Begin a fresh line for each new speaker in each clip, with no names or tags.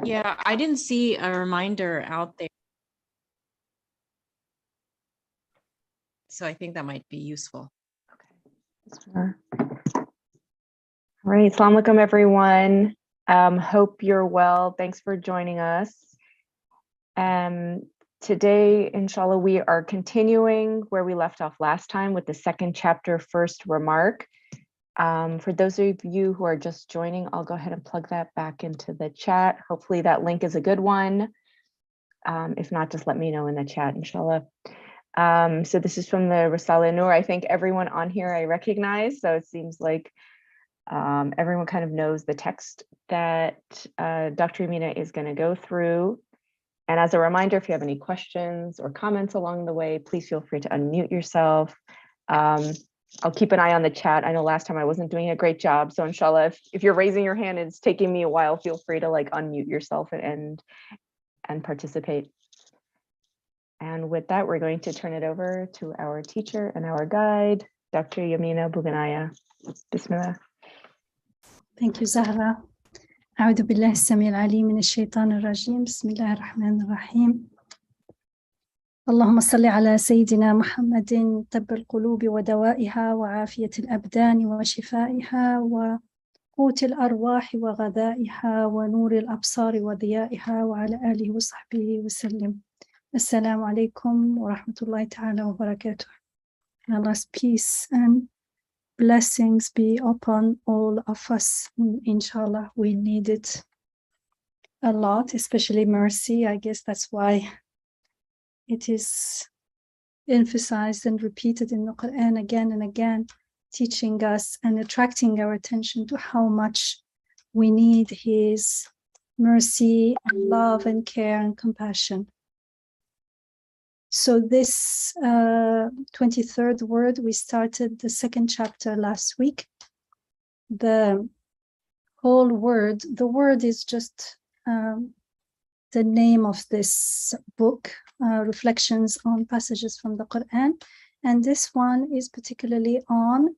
Yeah, I didn't see a reminder out there. So I think that might be useful.
Okay. Sure. All right. Assalamu alaikum, everyone. Hope you're well. Thanks for joining us. Today, inshallah, we are continuing where we left off last time with the second chapter, first remark. For those of you who are just joining, I'll go ahead and plug that back into the chat. Hopefully that link is a good one. If not, just let me know in the chat, inshallah. So this is from the Risale Nur. I think everyone on here I recognize, so it seems like everyone kind of knows the text that Dr. Yamina is going to go through. And as a reminder, if you have any questions or comments along the way, please feel free to unmute yourself. I'll keep an eye on the chat. I know last time I wasn't doing a great job, so inshallah, if you're raising your hand and it's taking me a while, feel free to like unmute yourself and participate. And with that, we're going to turn it over to our teacher and our guide, Dr. Yamina Buganaya. Bismillah.
Thank you, Zahra. أعوذ بالله السميع العليم من الشيطان الرجيم. بسم الله الرحمن الرحيم. اللهم صل على سيدنا محمد طب القلوب ودوائها وعافية الأبدان وشفائها وقوت الأرواح وغذائها ونور الأبصار وضيائها وعلى آله وصحبه وسلم. Assalamu alaikum wa rahmatullahi ta'ala wa barakatuh. Allah's peace and blessings be upon all of us. Inshallah, we need it a lot, especially mercy. I guess that's why it is emphasized and repeated in the Quran again and again, teaching us and attracting our attention to how much we need His mercy and love and care and compassion. So this 23rd word, we started the second chapter last week. The whole word, the word is just the name of this book, Reflections on Passages from the Quran. And this one is particularly on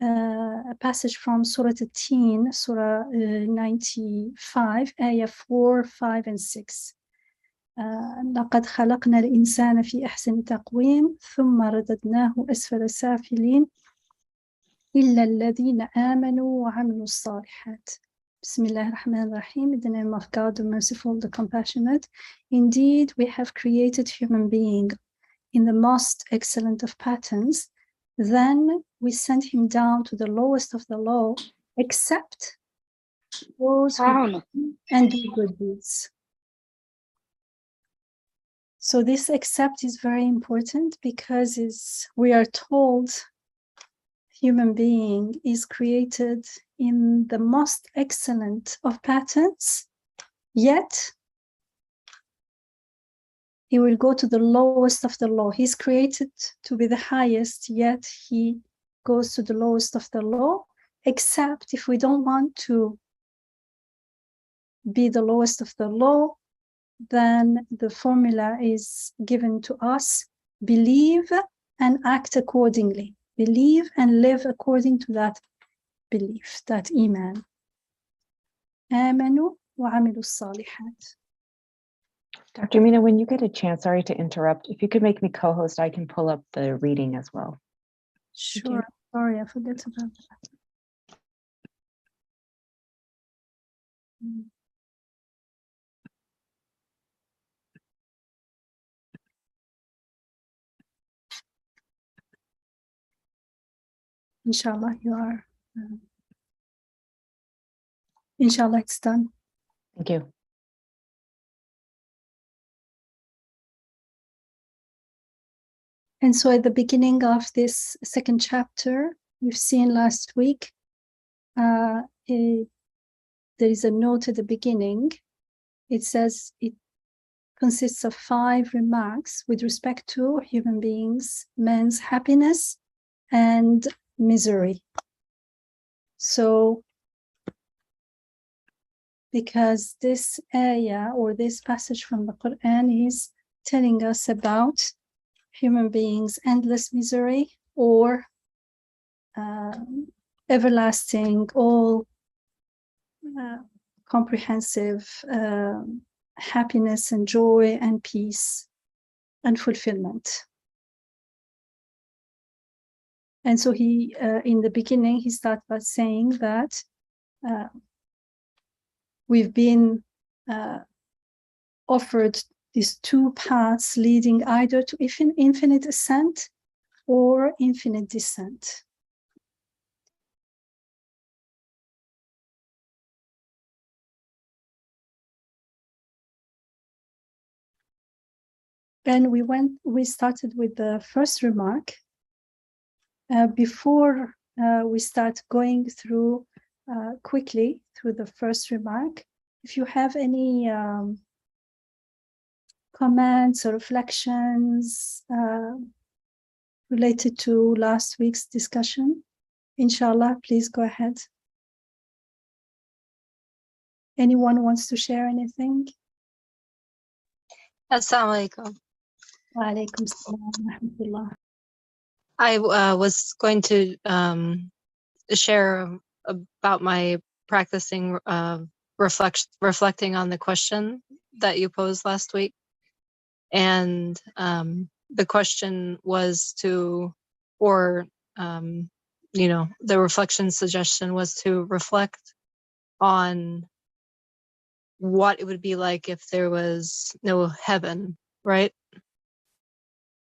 a passage from Surah At-Teen, Surah 95, Ayah 4, 5, and 6. لقد خلقنا الإنسان في أحسن تقويم ثم رددناه أسفل سافلين إلا الذين آمنوا وعملوا الصالحات. بسم الله الرحمن الرحيم. In the name of God, the merciful, the compassionate. Indeed, we have created human being in the most excellent of patterns. Then we sent him down to the lowest of the low, except those who and do good deeds. So this except is very important because we are told human being is created in the most excellent of patterns, yet he will go to the lowest of the low. He's created to be the highest, yet he goes to the lowest of the low, except if we don't want to be the lowest of the low, then the formula is given to us: believe and act accordingly. Believe and live according to that belief, that iman. آمنوا وعملوا الصالحات.
Dr. Yamina, when you get a chance, sorry to interrupt, if you could make me co-host, I can pull up the reading as well.
Sure. Sorry, I forgot about that. Inshallah, you are. Inshallah, it's done.
Thank you.
And so at the beginning of this second chapter, we've seen last week, there is a note at the beginning. It says it consists of 5 remarks with respect to human beings, man's happiness and misery. So, because this ayah or this passage from the Quran is telling us about human beings' endless misery or everlasting, all comprehensive happiness and joy and peace and fulfillment. And so he, in the beginning, he started by saying that we've been offered these two paths leading either to infinite ascent or infinite descent. And we started with the first remark. Before we start going through quickly through the first remark, if you have any comments or reflections related to last week's discussion, inshallah, please go ahead. Anyone wants to share anything?
Assalamu alaikum.
Wa alaikum salam wa rahmatullah.
I was going to share about my practicing reflecting on the question that you posed last week. And the question was to, or, you know, the reflection suggestion was to reflect on what it would be like if there was no heaven, right?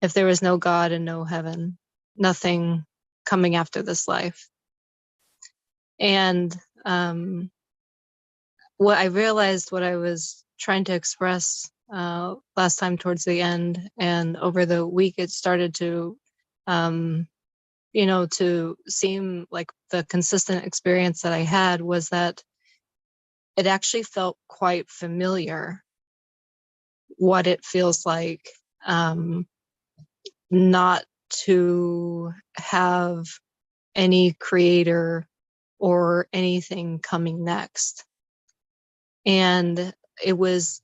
If there was no God and no heaven, nothing coming after this life. And what I realized, what I was trying to express last time towards the end, and over the week, it started to, you know, to seem like the consistent experience that I had was that it actually felt quite familiar what it feels like not to have any creator or anything coming next. And it was,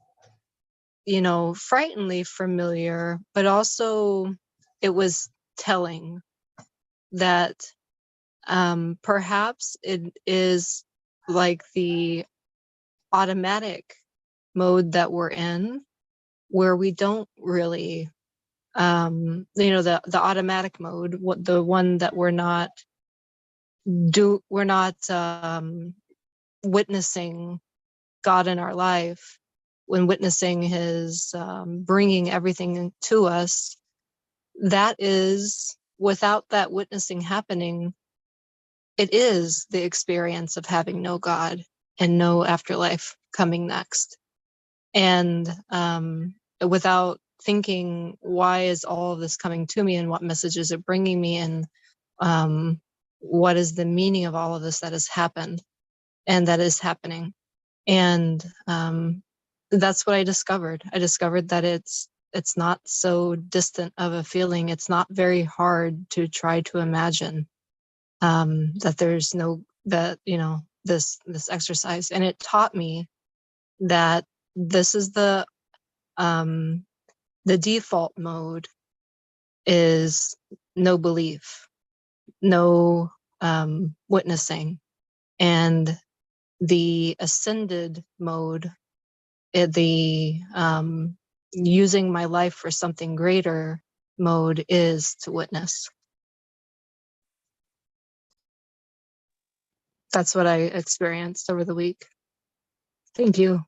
you know, frighteningly familiar, but also it was telling that perhaps it is like the automatic mode that we're in, where we don't really, you know, the automatic mode, the one that we're not witnessing God in our life, when witnessing his bringing everything to us, that is, without that witnessing happening, it is the experience of having no God and no afterlife coming next. And without thinking, why is all of this coming to me, and what message is it bringing me, and what is the meaning of all of this that has happened and that is happening? And that's what I discovered. I discovered that it's not so distant of a feeling. It's not very hard to try to imagine that there's no, that, you know, this exercise. And it taught me that this is the default mode is no belief, no witnessing. And the ascended mode, the using my life for something greater mode, is to witness. That's what I experienced over the week. Thank you.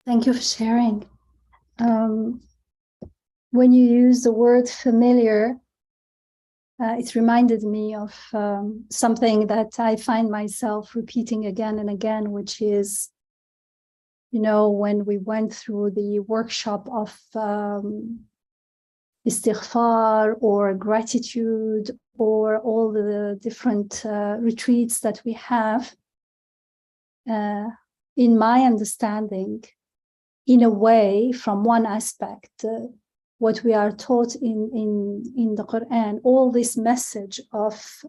Thank you for sharing. When you use the word familiar, it reminded me of something that I find myself repeating again and again, which is, you know, when we went through the workshop of istighfar or gratitude, or all the different retreats that we have, in my understanding, in a way, from one aspect, what we are taught in the Quran, all this message of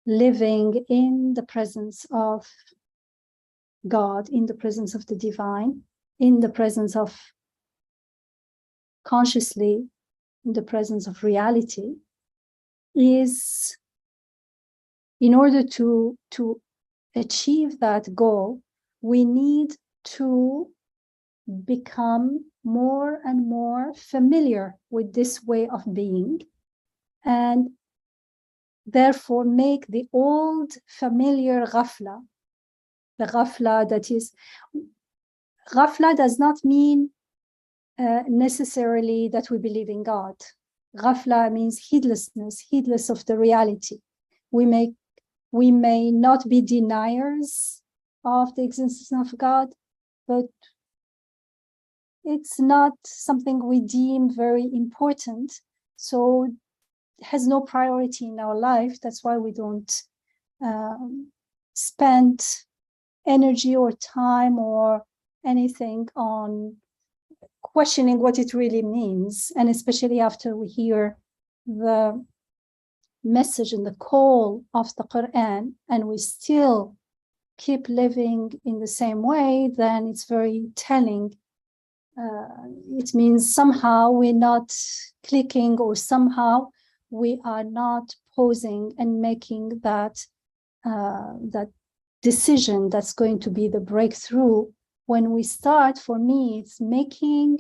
living in the presence of God, in the presence of the divine, in the presence of consciously, in the presence of reality, is in order to achieve that goal, we need to become more and more familiar with this way of being, and therefore make the old familiar ghafla, the ghafla that is, ghafla does not mean necessarily that we believe in God. Ghafla means heedlessness, heedless of the reality. We may not be deniers of the existence of God, but it's not something we deem very important, so it has no priority in our life. That's why we don't spend energy or time or anything on questioning what it really means. And especially after we hear the message and the call of the Quran, and we still keep living in the same way, then it's very telling. It means somehow we're not clicking, or somehow we are not pausing and making that decision that's going to be the breakthrough. When we start, for me, it's making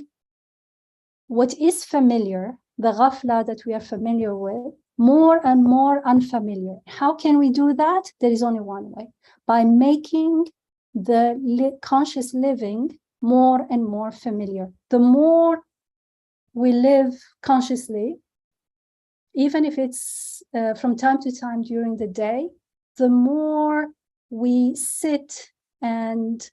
what is familiar, the ghafla that we are familiar with, more and more unfamiliar. How can we do that? There is only one way: by making the conscious living more and more familiar. The more we live consciously, even if it's from time to time during the day, the more we sit and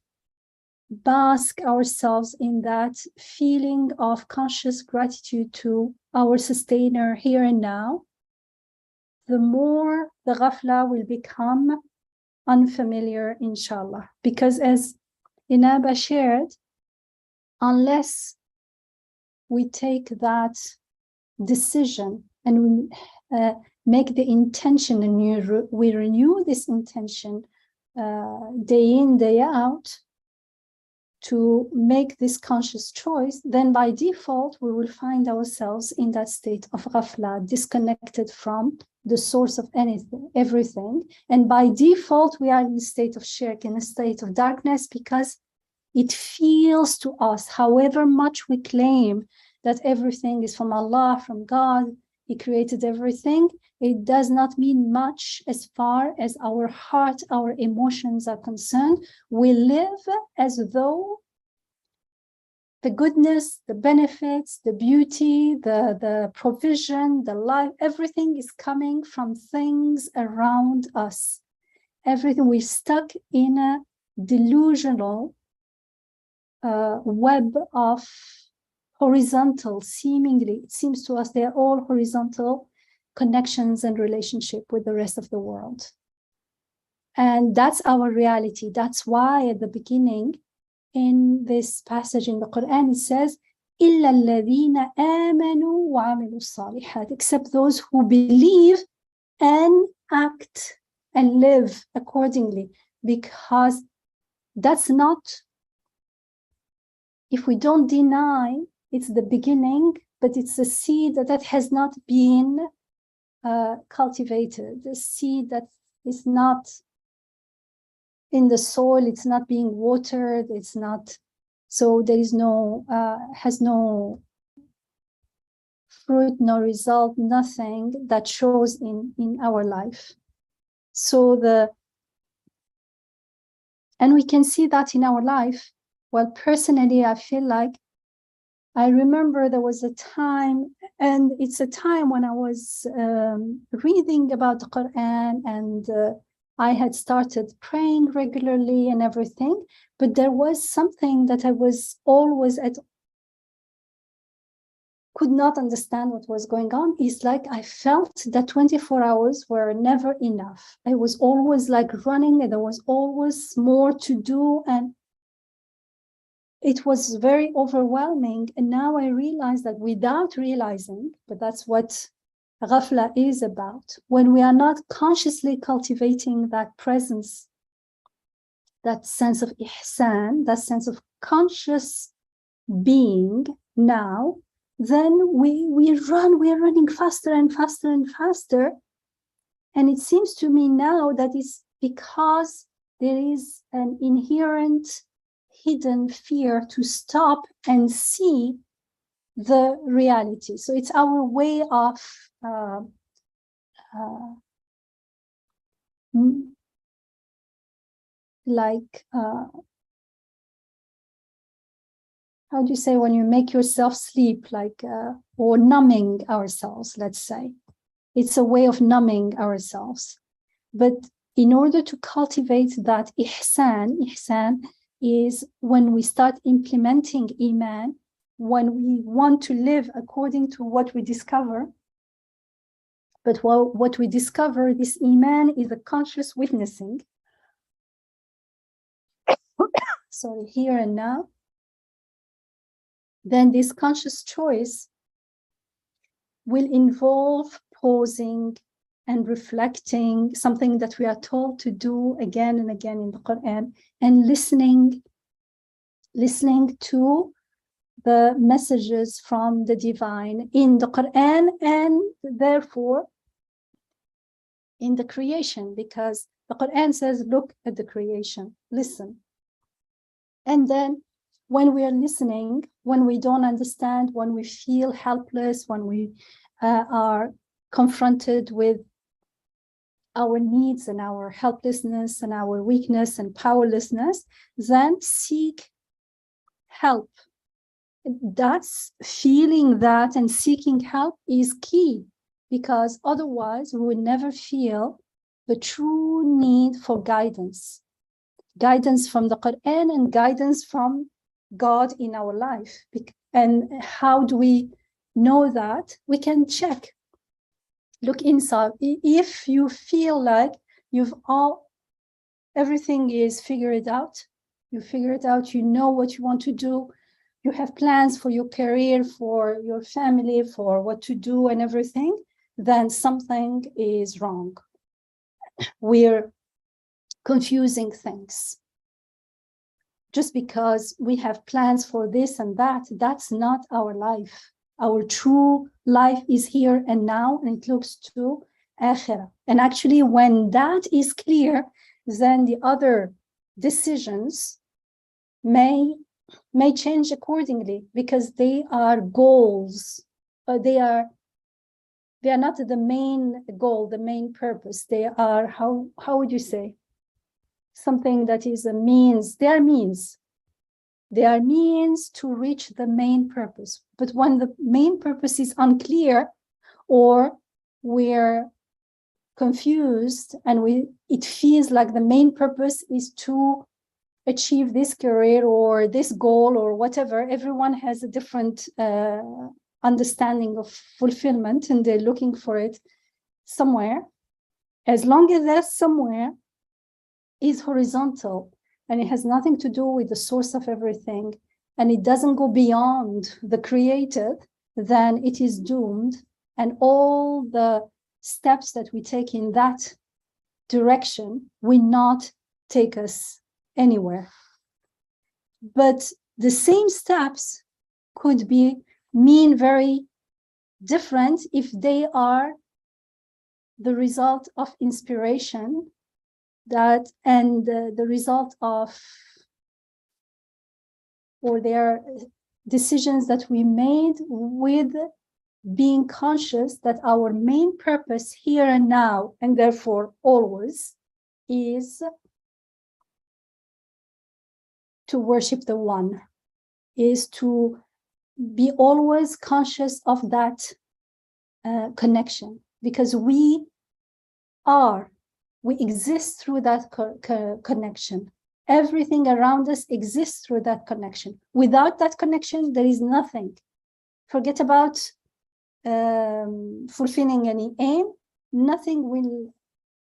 bask ourselves in that feeling of conscious gratitude to our sustainer here and now, the more the ghafla will become unfamiliar, inshallah. Because as Inaba shared, unless we take that decision and we make the intention, and we renew this intention day in, day out, to make this conscious choice, then by default, we will find ourselves in that state of ghafla, disconnected from the source of everything. And by default, we are in a state of shirk, in a state of darkness, because it feels to us, however much we claim that everything is from Allah, from God, He created everything, it does not mean much as far as our heart, our emotions are concerned. We live as though the goodness, the benefits, the beauty, the provision, the life, everything is coming from things around us. Everything, we're stuck in a delusional web of horizontal, seemingly, it seems to us they're all horizontal connections and relationship with the rest of the world. And that's our reality. That's why at the beginning, in this passage in the Quran, it says, إِلَّا الَّذِينَ آمَنُوا وَعَمِلُوا الصَّالِحَاتِ, except those who believe and act and live accordingly. Because that's not, if we don't deny, it's the beginning, but it's a seed that has not been cultivated, the seed that is not in the soil, it's not being watered, it's not, so there is no, has no fruit, no result, nothing that shows in our life. So and we can see that in our life. Well, personally, I feel like, I remember there was a time, and it's a time when I was reading about the Quran, and I had started praying regularly and everything, but there was something that I was always could not understand what was going on. It's like I felt that 24 hours were never enough. I was always like running, and there was always more to do, and it was very overwhelming. And now I realize that without realizing, but that's what ghafla is about, when we are not consciously cultivating that presence, that sense of ihsan, that sense of conscious being now, then we're running faster and faster and faster. And it seems to me now that it's because there is an inherent hidden fear to stop and see the reality. So it's our way of how do you say, when you make yourself sleep, or numbing ourselves, let's say. It's a way of numbing ourselves. But in order to cultivate that ihsan is when we start implementing iman, when we want to live according to what we discover. But what we discover, this iman, is a conscious witnessing. Sorry, here and now. Then this conscious choice will involve pausing and reflecting, something that we are told to do again and again in the Quran, and listening to the messages from the divine in the Quran, and therefore in the creation, because the Quran says, look at the creation, listen. And then when we are listening, when we don't understand, when we feel helpless, when we are confronted with our needs and our helplessness and our weakness and powerlessness, then seek help. That's feeling that and seeking help is key, because otherwise we will never feel the true need for guidance from the Quran and guidance from God in our life. And how do we know that? We can check. Look inside. If you feel like everything is figured out, you know what you want to do, you have plans for your career, for your family, for what to do and everything, then something is wrong. We're confusing things. Just because we have plans for this and that, that's not our life. Our true life is here and now, and it looks to akhirah. And actually, when that is clear, then the other decisions may change accordingly, because they are goals. They are not the main goal, the main purpose. They are, how would you say? Something that is a means. They are means. They are means to reach the main purpose. But when the main purpose is unclear, or we're confused, and it feels like the main purpose is to achieve this career or this goal or whatever. Everyone has a different understanding of fulfillment, and they're looking for it somewhere. As long as that somewhere is horizontal, and it has nothing to do with the source of everything, and it doesn't go beyond the created, then it is doomed. And all the steps that we take in that direction will not take us anywhere. But the same steps could mean very different if they are the result of inspiration, and the result of, or their decisions that we made with being conscious that our main purpose here and now, and therefore always, is to worship the one, is to be always conscious of that connection, because we exist through that connection. Everything around us exists through that connection. Without that connection, there is nothing. Forget about fulfilling any aim. Nothing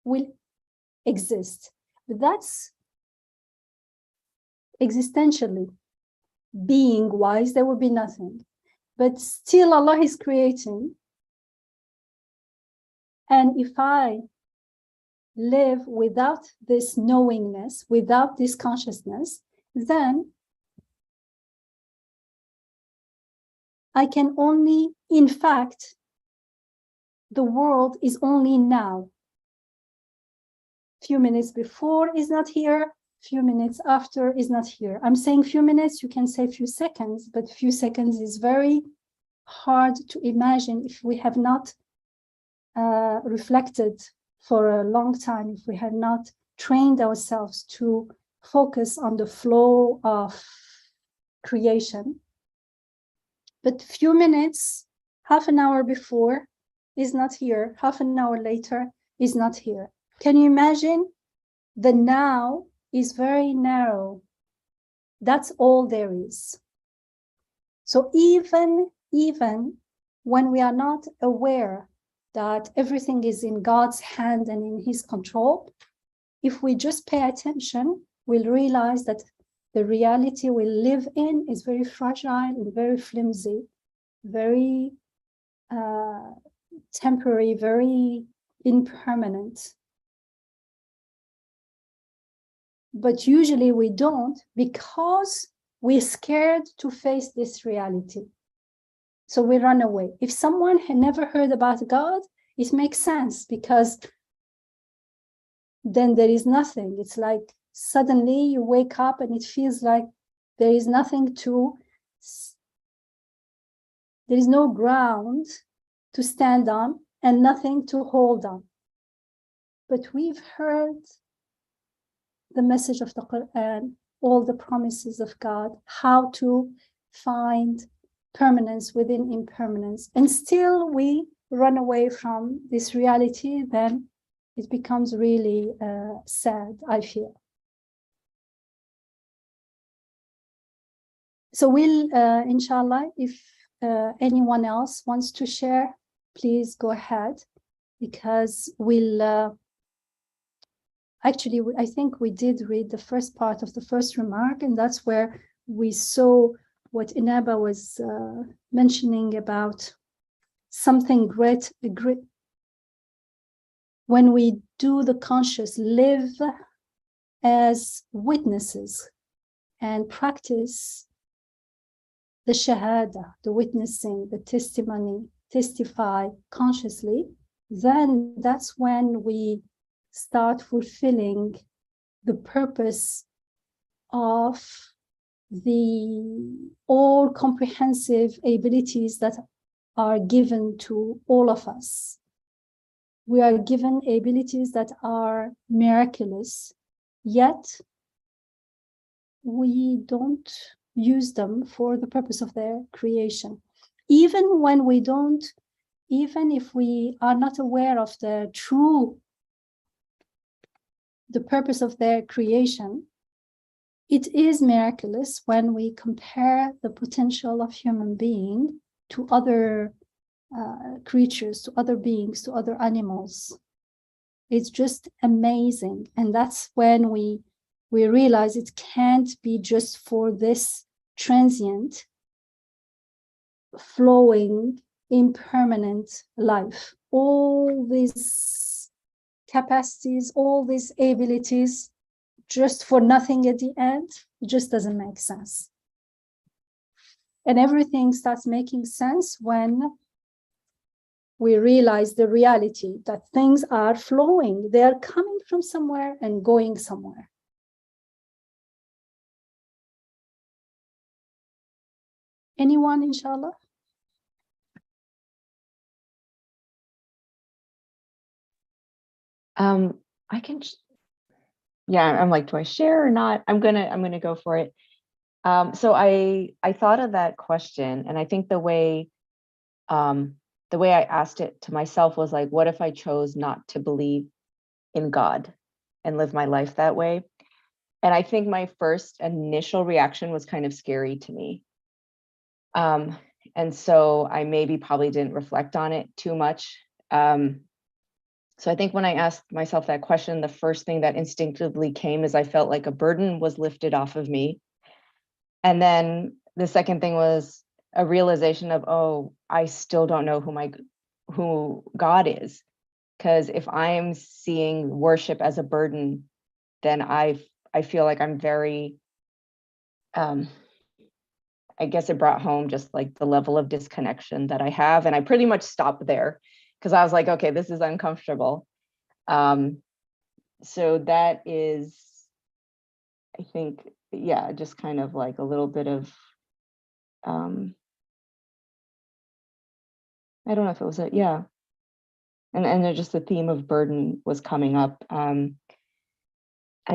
will exist. But that's existentially. Being-wise, there will be nothing. But still Allah is creating. And if I live without this knowingness, without this consciousness, then I can only, in fact, the world is only now. Few minutes before is not here, few minutes after is not here. I'm saying few minutes, you can say few seconds, but few seconds is very hard to imagine if we have not reflected for a long time, if we have not trained ourselves to focus on the flow of creation. But few minutes, half an hour before is not here, half an hour later is not here. Can you imagine? The now is very narrow. That's all there is. So even when we are not aware that everything is in God's hand and in his control, if we just pay attention, we'll realize that the reality we live in is very fragile and very flimsy, very temporary, very impermanent. But usually we don't, because we're scared to face this reality. So we run away. If someone had never heard about God, it makes sense, because then there is nothing. It's like suddenly you wake up and it feels like there is nothing to, there is no ground to stand on and nothing to hold on. But we've heard the message of the Quran, all the promises of God, how to find permanence within impermanence, and still we run away from this reality, then it becomes really sad, I feel. So we'll, inshallah, if anyone else wants to share, please go ahead, because we'll, actually, I think we did read the first part of the first remark, and that's where we saw what Inaba was mentioning about something great. When we do the conscious, live as witnesses and practice the shahada, the witnessing, the testimony, testify consciously, then that's when we start fulfilling the purpose of the all-comprehensive abilities that are given to all of us. We are given abilities that are miraculous, yet we don't use them for the purpose of their creation. Even when we don't, even if we are not aware of the purpose of their creation, it is miraculous when we compare the potential of human being to other creatures, to other beings, to other animals. It's just amazing. And that's when we realize it can't be just for this transient, flowing, impermanent life. All these capacities, all these abilities, just for nothing at the end, it just doesn't make sense. And everything starts making sense when we realize the reality that things are flowing. They are coming from somewhere and going somewhere. Anyone, inshallah?
I can, yeah, I'm like, do I share or not? I'm gonna go for it. So I thought of that question, and I think the way I asked it to myself was like, what if I chose not to believe in God and live my life that way? And I think my first initial reaction was kind of scary to me. And so I probably didn't reflect on it too much. So I think when I asked myself that question, the first thing that instinctively came is I felt like a burden was lifted off of me. And then the second thing was a realization of, oh, I still don't know who God is. Because if I am seeing worship as a burden, then I feel like I'm very, I guess it brought home just like the level of disconnection that I have. And I pretty much stopped there because I was like, okay, this is uncomfortable. so that is, I think, yeah, just kind of like a little bit of, I don't know if it was a, yeah. And then just the theme of burden was coming up. And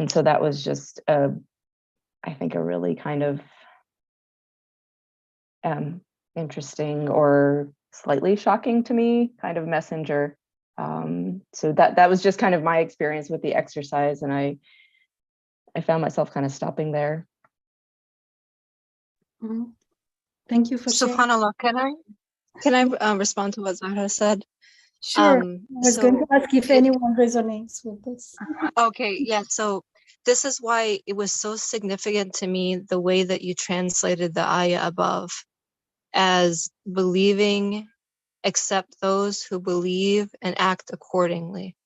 so that was just, I think, a really kind of interesting or slightly shocking to me kind of messenger. So that was just kind of my experience with the exercise. And I found myself kind of stopping there.
Mhm. Thank you for sharing.
SubhanAllah, can I respond to what Zahra said?
Sure. I was going to ask if anyone resonates with this.
Okay, yeah. So this is why it was so significant to me, the way that you translated the ayah above as believing, accept those who believe and act accordingly.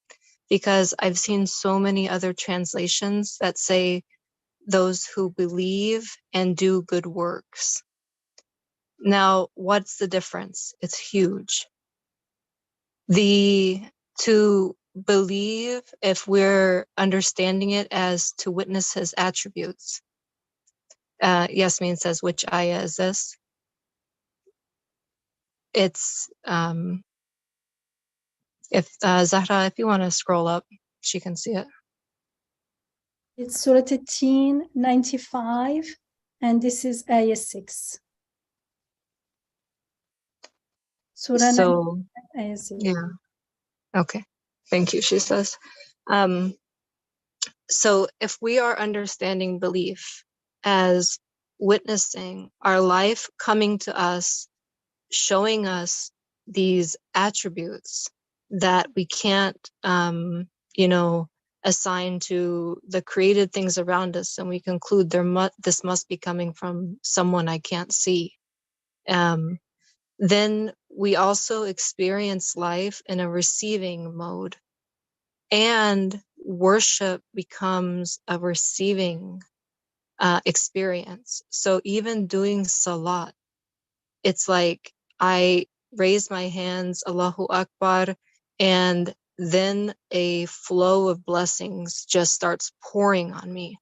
Because I've seen so many other translations that say those who believe and do good works. Now, what's the difference? It's huge. To believe, if we're understanding it as to witness his attributes. Yasmin says, which ayah is this? It's, if Zahra, if you want to scroll up, she can see it.
It's Surah 18, 95, and this is ayah 6. Surah
So,
95, ayah 6.
yeah. Okay. Thank you, she says. So if we are understanding belief as witnessing our life coming to us, showing us these attributes that we can't, assign to the created things around us, and we conclude this must be coming from someone I can't see. Then we also experience life in a receiving mode, and worship becomes a receiving experience. So even doing salat, it's like I raise my hands, Allahu Akbar, and then a flow of blessings just starts pouring on me.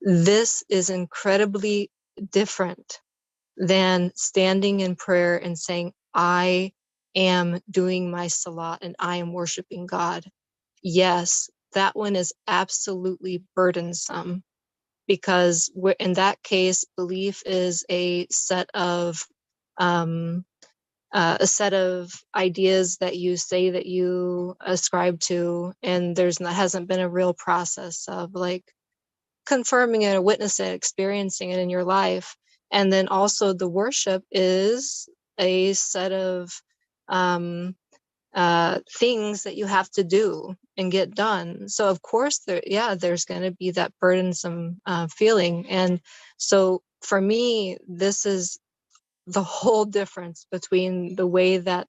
This is incredibly different than standing in prayer and saying, I am doing my salat and I am worshiping God. Yes, that one is absolutely burdensome, because in that case, belief is a set of ideas that you say that you ascribe to, and hasn't been a real process of like confirming it or witnessing it, experiencing it in your life. And then also the worship is a set of things that you have to do and get done. So of course there's going to be that burdensome feeling. And so for me, this is the whole difference between the way that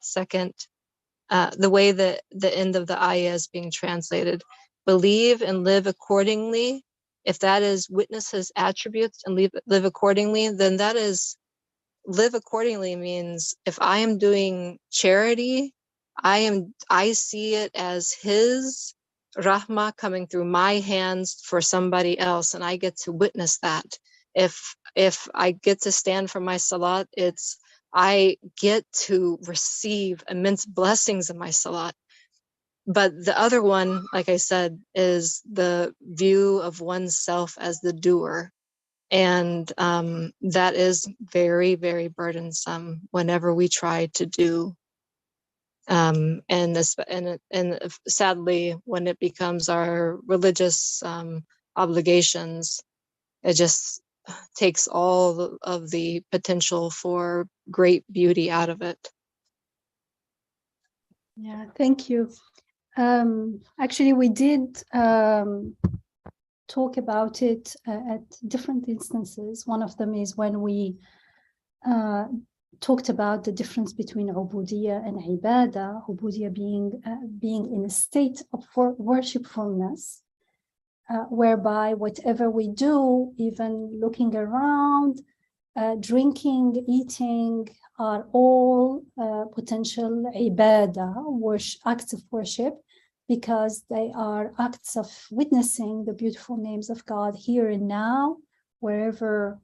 the way that the end of the ayah is being translated. Believe and live accordingly. If that is witness his attributes and live accordingly, then that is live accordingly means if I am doing charity, I see it as his rahmah coming through my hands for somebody else, and I get to witness that. If I get to stand for my salat, it's I get to receive immense blessings in my salat. But the other one, like I said, is the view of oneself as the doer. And that is very, very burdensome whenever we try to do. And sadly, when it becomes our religious obligations, it just takes all of the potential for great beauty out of it.
Yeah, thank you. Actually, we did talk about it at different instances. One of them is when we talked about the difference between ubudiyya and ibadah, ubudiyya being in a state of worshipfulness, whereby whatever we do, even looking around, drinking, eating, are all potential ibadah, acts of worship because they are acts of witnessing the beautiful names of God here and now, wherever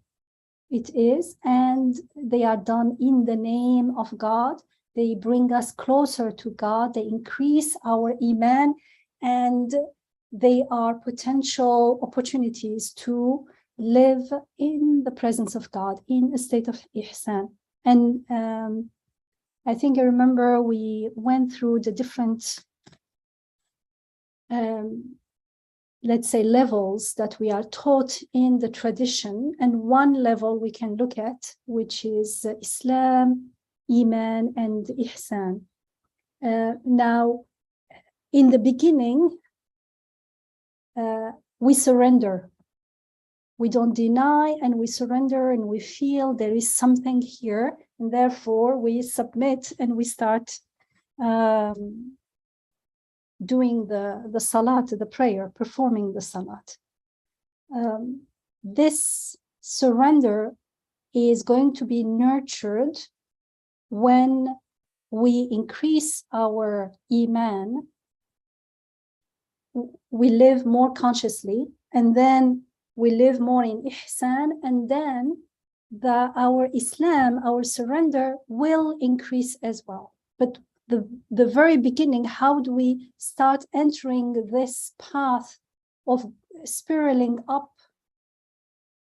it is, and they are done in the name of God. They bring us closer to God, they increase our iman, and they are potential opportunities to live in the presence of God, in a state of ihsan. And I think I remember we went through the different let's say levels that we are taught in the tradition, and one level we can look at, which is Islam, Iman, and Ihsan. Now, in the beginning, we surrender. We don't deny, and we surrender, and we feel there is something here, and therefore we submit and we start doing the salat, the prayer, performing the salat. This surrender is going to be nurtured when we increase our iman, we live more consciously, and then we live more in ihsan, and then our Islam, our surrender will increase as well. But the very beginning, how do we start entering this path of spiraling up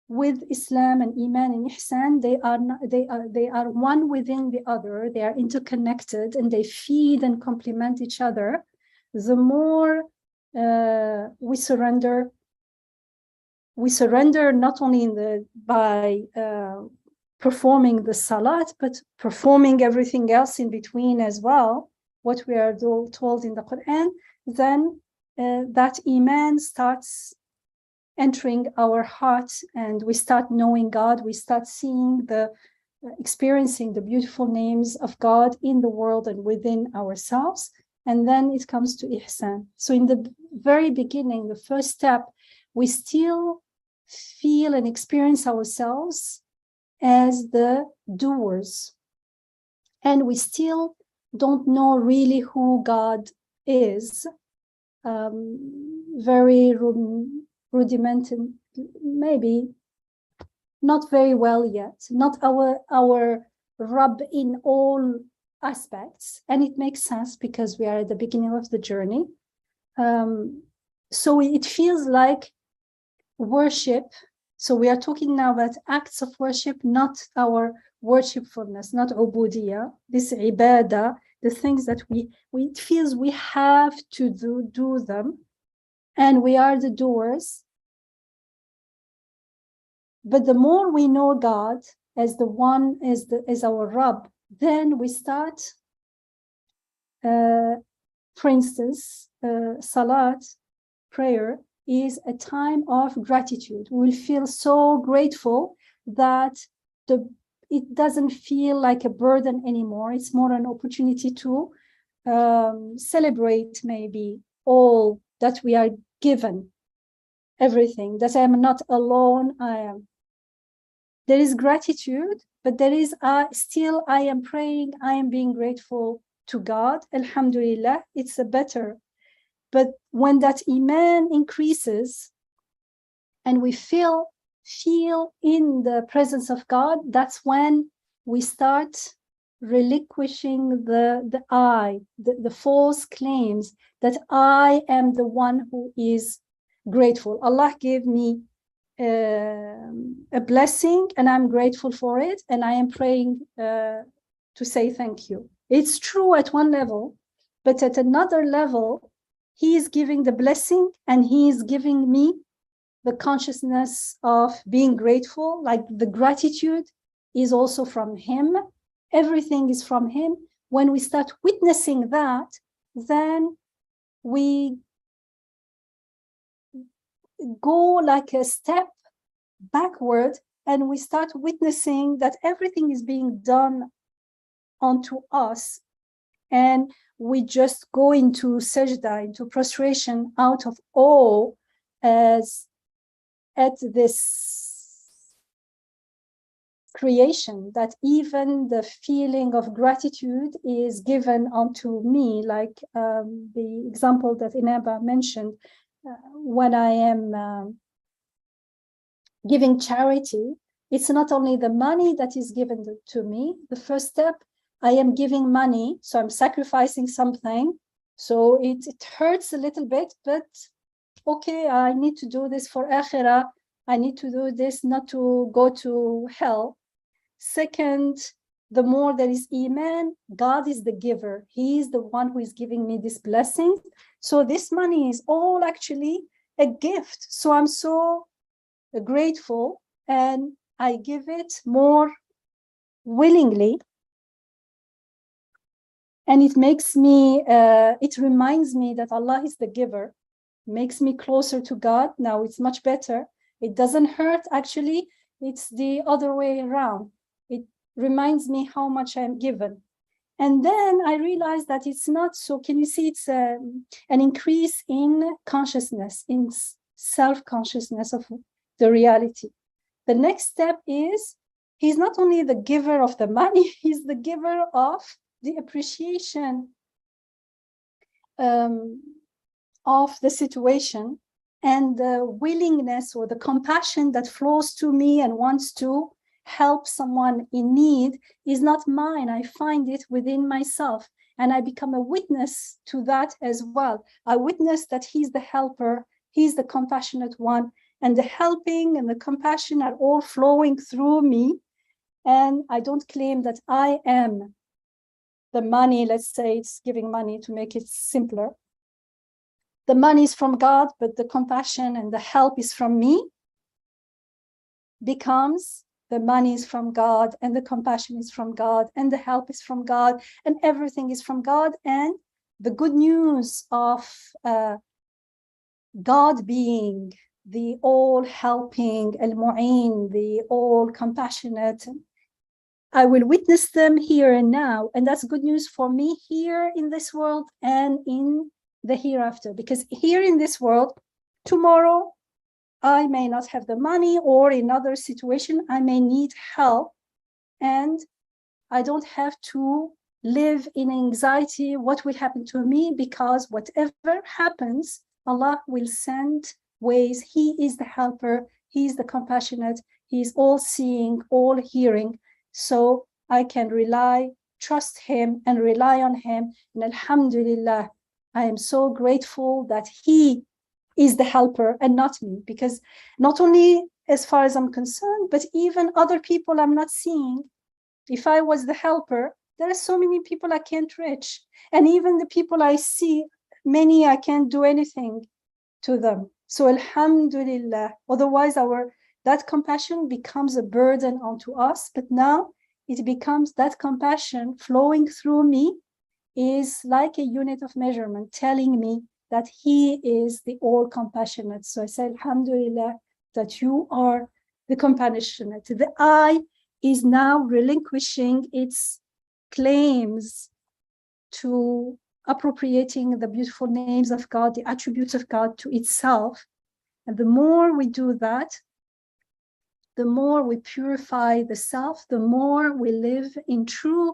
with Islam and Iman and Ihsan? They are one within the other. They are interconnected, and they feed and complement each other. The more we surrender not only by performing the salat, but performing everything else in between as well, what we are told in the Quran, then that iman starts entering our heart, and we start knowing God, we start seeing experiencing the beautiful names of God in the world and within ourselves, and then it comes to ihsan. So in the very beginning, the first step, we still feel and experience ourselves as the doers, and we still don't know really who God is, very rudimentary, maybe not very well yet, not our Rabb in all aspects, and it makes sense because we are at the beginning of the journey. So it feels like worship. So we are talking now about acts of worship, not our worshipfulness, not ubudiyah, this ibadah, the things that it feels we have to do them, and we are the doers. But the more we know God as the one, as our Rabb, then we start, for instance, salat, prayer, is a time of gratitude. We'll feel so grateful that it doesn't feel like a burden anymore. It's more an opportunity to celebrate maybe all that we are given, everything, that I am not alone. There is gratitude, but there is still I am praying, I am being grateful to God. Alhamdulillah, it's a better. But when that iman increases and we feel in the presence of God, that's when we start relinquishing the false claims that I am the one who is grateful. Allah gave me a blessing and I'm grateful for it, and I am praying to say thank you. It's true at one level, but at another level, He is giving the blessing and He is giving me the consciousness of being grateful. Like the gratitude is also from Him. Everything is from Him. When we start witnessing that, then we go like a step backward and we start witnessing that everything is being done onto us, and we just go into sajda, into prostration, out of awe at this creation, that even the feeling of gratitude is given unto me, like the example that Inaba mentioned, when I am giving charity, it's not only the money that is given to me. The first step, I am giving money, so I'm sacrificing something. So it hurts a little bit, but okay, I need to do this for Akhirah. I need to do this not to go to hell. Second, the more there is Iman, God is the giver. He is the one who is giving me this blessing. So this money is all actually a gift. So I'm so grateful and I give it more willingly. And it makes me, it reminds me that Allah is the giver, makes me closer to God. Now it's much better. It doesn't hurt, actually. It's the other way around. It reminds me how much I'm given. And then I realized that it's not so. Can you see it's an increase in consciousness, in self-consciousness of the reality. The next step is he's not only the giver of the money, he's the giver of the appreciation of the situation and the willingness or the compassion that flows to me and wants to help someone in need is not mine. I find it within myself and I become a witness to that as well. I witness that he's the helper, he's the compassionate one, and the helping and the compassion are all flowing through me. And I don't claim that I am the money. Let's say it's giving money to make it simpler. The money is from God, but the compassion and the help is from me. Becomes the money is from God, and the compassion is from God, and the help is from God, and everything is from God. And the good news of God being the all-helping, al-mu'in, the all-compassionate, I will witness them here and now. And that's good news for me here in this world and in the hereafter. Because here in this world, tomorrow, I may not have the money, or in another situation, I may need help. And I don't have to live in anxiety, what will happen to me, because whatever happens, Allah will send ways. He is the helper, He is the compassionate, He is all seeing, all hearing. So I can trust Him and rely on Him. And Alhamdulillah, I am so grateful that He is the helper and not me, because not only as far as I'm concerned, but even other people I'm not seeing. If I was the helper, there are so many people I can't reach. And even the people I see, many I can't do anything to them. So Alhamdulillah, otherwise that compassion becomes a burden onto us. But now it becomes that compassion flowing through me is like a unit of measurement telling me that He is the all compassionate. So I say, Alhamdulillah, that you are the compassionate. The I is now relinquishing its claims to appropriating the beautiful names of God, the attributes of God to itself. And the more we do that, the more we purify the self, the more we live in true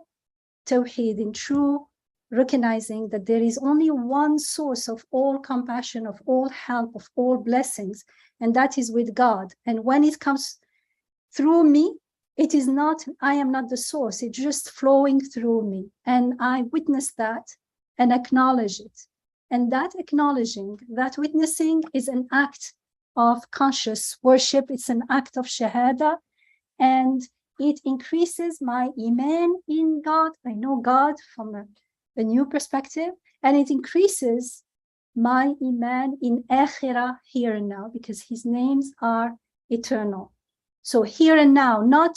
tawheed, in true recognizing that there is only one source of all compassion, of all help, of all blessings, and that is with God. And when it comes through me, it is not, I am not the source, it's just flowing through me. And I witness that and acknowledge it. And that acknowledging, that witnessing is an act of conscious worship. It's an act of shahada, and it increases my iman in God. I know God from a new perspective, and it increases my iman in akhirah, here and now, because His names are eternal. So here and now, not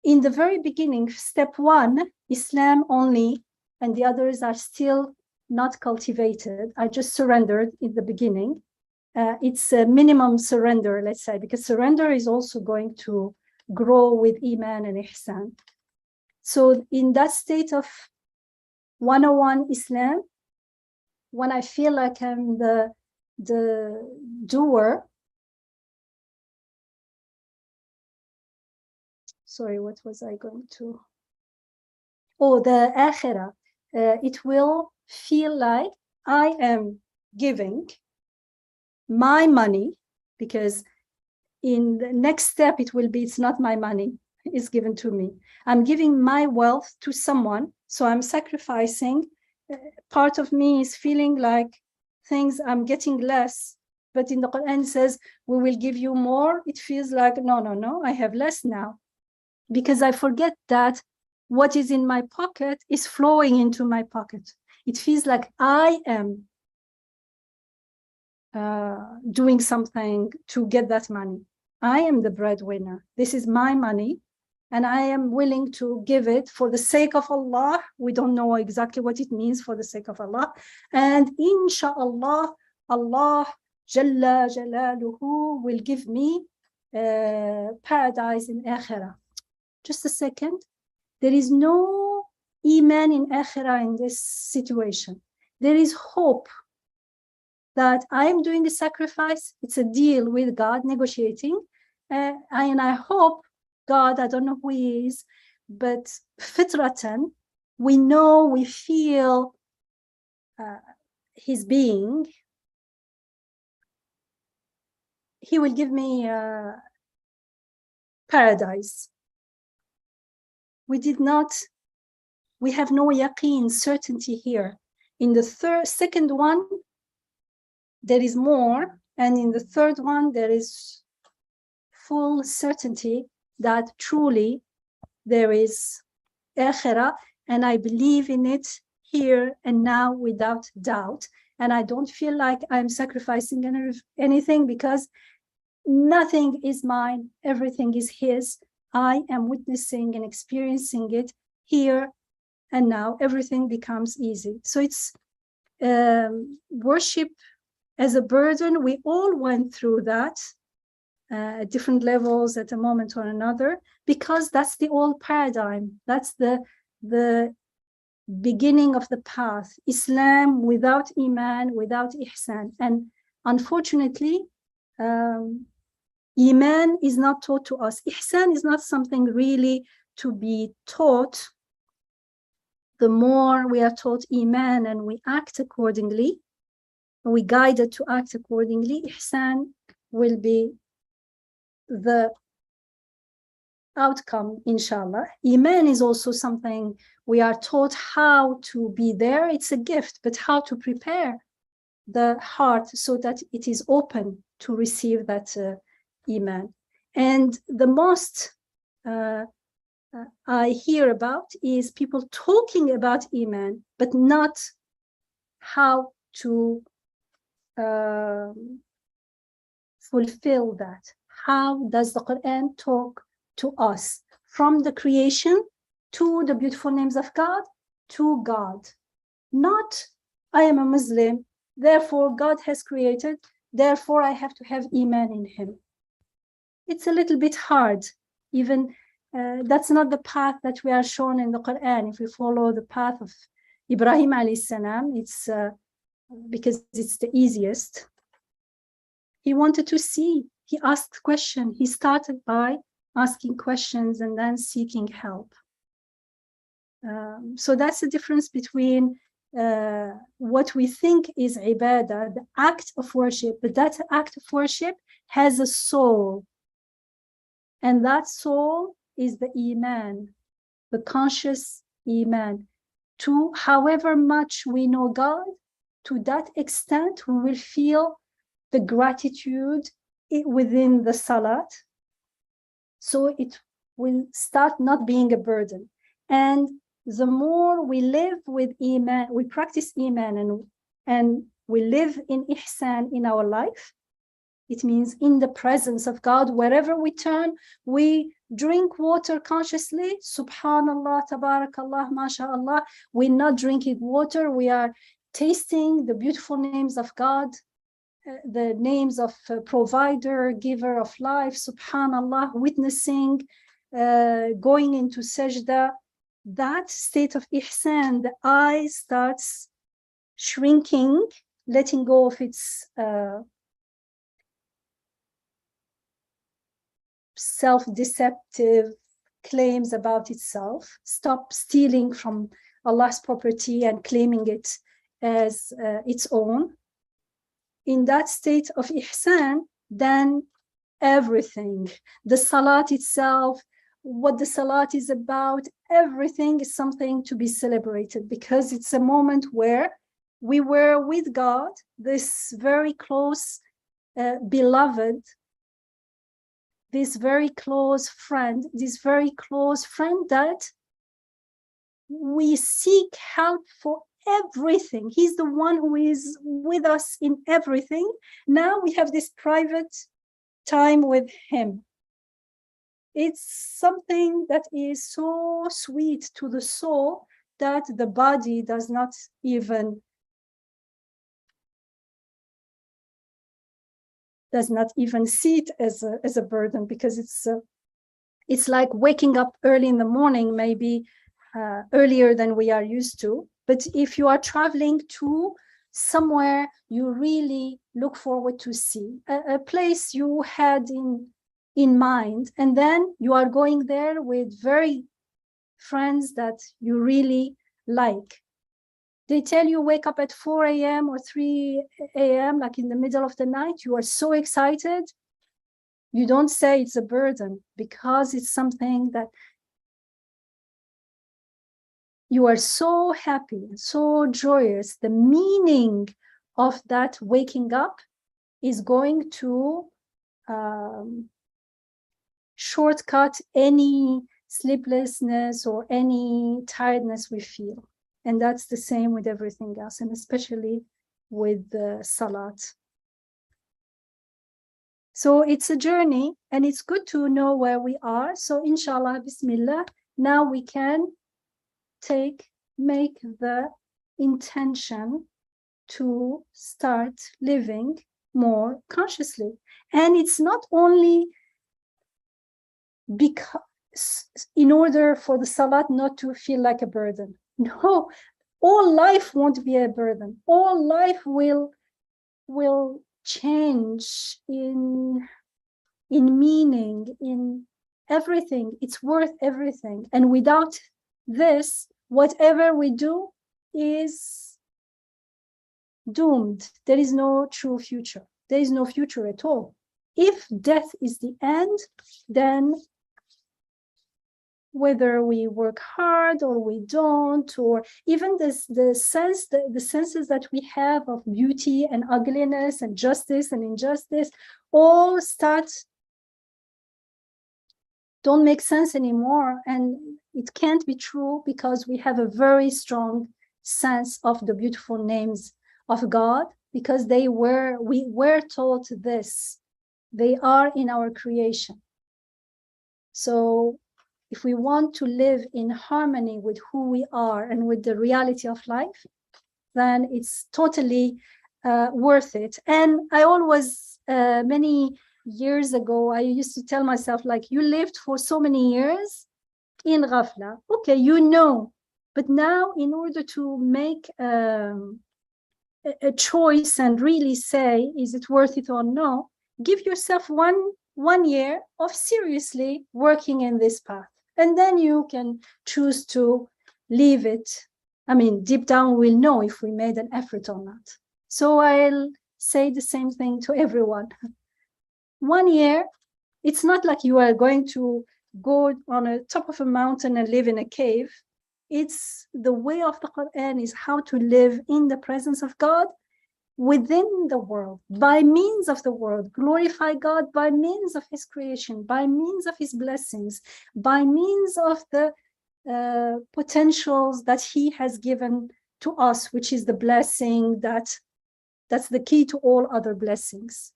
in the very beginning, step one, Islam only, and the others are still not cultivated. I just surrendered in the beginning. It's a minimum surrender, let's say, because surrender is also going to grow with iman and ihsan. So in that state of 101 Islam, when I feel like I'm the doer, sorry, what was I going to? Oh, the akhirah. It will feel like I am giving my money, because in the next step it will be, it's not my money, it's given to me. I'm giving my wealth to someone, so I'm sacrificing. Part of me is feeling like things I'm getting less, but in the Quran it says we will give you more. It feels like no, I have less now, because I forget that what is in my pocket is flowing into my pocket. It feels like I am doing something to get that money. I am the breadwinner. This is my money, and I am willing to give it for the sake of Allah. We don't know exactly what it means, for the sake of Allah. And inshallah, Allah Jalla Jalaluhu will give me paradise in Akhirah. Just a second. There is no iman in Akhirah in this situation. There is hope that I am doing a sacrifice. It's a deal with God, negotiating. And I hope God, I don't know who he is, but fitratan, we know, we feel his being. He will give me paradise. We have no yaqeen, certainty here. In the second one, there is more, and in the third one, there is full certainty that truly there is akhirah, and I believe in it here and now without doubt. And I don't feel like I'm sacrificing anything, because nothing is mine, everything is his. I am witnessing and experiencing it here and now. Everything becomes easy. So it's worship as a burden. We all went through that at different levels at a moment or another, because that's the old paradigm. That's the beginning of the path. Islam without iman, without ihsan. And unfortunately, iman is not taught to us. Ihsan is not something really to be taught. The more we are taught iman and we act accordingly, we guided to act accordingly, ihsan will be the outcome, inshallah. Iman is also something we are taught how to be there. It's a gift, but how to prepare the heart so that it is open to receive that iman. And the most I hear about is people talking about iman, but not how to fulfill that. How does the Quran talk to us from the creation to the beautiful names of God to God? Not, I am a Muslim, therefore God has created, therefore I have to have iman in him. It's a little bit hard. Even that's not the path that we are shown in the Quran. If we follow the path of Ibrahim alayhi salam, it's because it's the easiest. He wanted to see. He asked questions. He started by asking questions and then seeking help. So that's the difference between what we think is ibadah, the act of worship, but that act of worship has a soul. And that soul is the iman, the conscious iman. To however much we know God, to that extent we will feel the gratitude within the salat. So it will start not being a burden. And the more we live with iman, we practice iman, and we live in ihsan in our life, it means in the presence of God, wherever we turn, we drink water consciously, subhanallah, tabarakallah, masha'Allah. We're not drinking water, we are tasting the beautiful names of God, the names of provider, giver of life, subhanallah, witnessing, going into sajda. That state of ihsan, the eye starts shrinking, letting go of its self-deceptive claims about itself, stop stealing from Allah's property and claiming it as its own. In that state of ihsan, then everything, the salat itself, what the salat is about, everything is something to be celebrated, because it's a moment where we were with God, this very close beloved, this very close friend, that we seek help for everything. He's the one who is with us in everything. Now we have this private time with him. It's something that is so sweet to the soul that the body does not even see it as a burden, because it's like waking up early in the morning, maybe earlier than we are used to. But if you are traveling to somewhere you really look forward to see, a place you had in mind, and then you are going there with very friends that you really like. They tell you wake up at 4 a.m. or 3 a.m., like in the middle of the night. You are so excited. You don't say it's a burden, because it's something that you are so happy, so joyous. The meaning of that waking up is going to shortcut any sleeplessness or any tiredness we feel. And that's the same with everything else, and especially with the salat. So it's a journey, and it's good to know where we are. So inshallah, bismillah, now we can make the intention to start living more consciously. And it's not only because in order for the salat not to feel like a burden. No, all life won't be a burden. All life will change in meaning, in everything. It's worth everything. And without this, whatever we do is doomed. There is no true future. There is no future at all. If death is the end, then whether we work hard or we don't, or even the senses that we have of beauty and ugliness and justice and injustice, all don't make sense anymore. And it can't be true, because we have a very strong sense of the beautiful names of God, because we were taught this. They are in our creation. So if we want to live in harmony with who we are and with the reality of life, then it's totally worth it. And I always, many years ago, I used to tell myself, like, you lived for so many years in ghafla. Okay, you know. But now, in order to make a choice and really say, is it worth it or no, give yourself one year of seriously working in this path. And then you can choose to leave it. I mean, deep down, we'll know if we made an effort or not. So I'll say the same thing to everyone. 1 year, it's not like you are going to go on the top of a mountain and live in a cave. It's the way of the Quran is how to live in the presence of God within the world, by means of the world, glorify God by means of his creation, by means of his blessings, by means of the potentials that he has given to us, which is the blessing that's the key to all other blessings.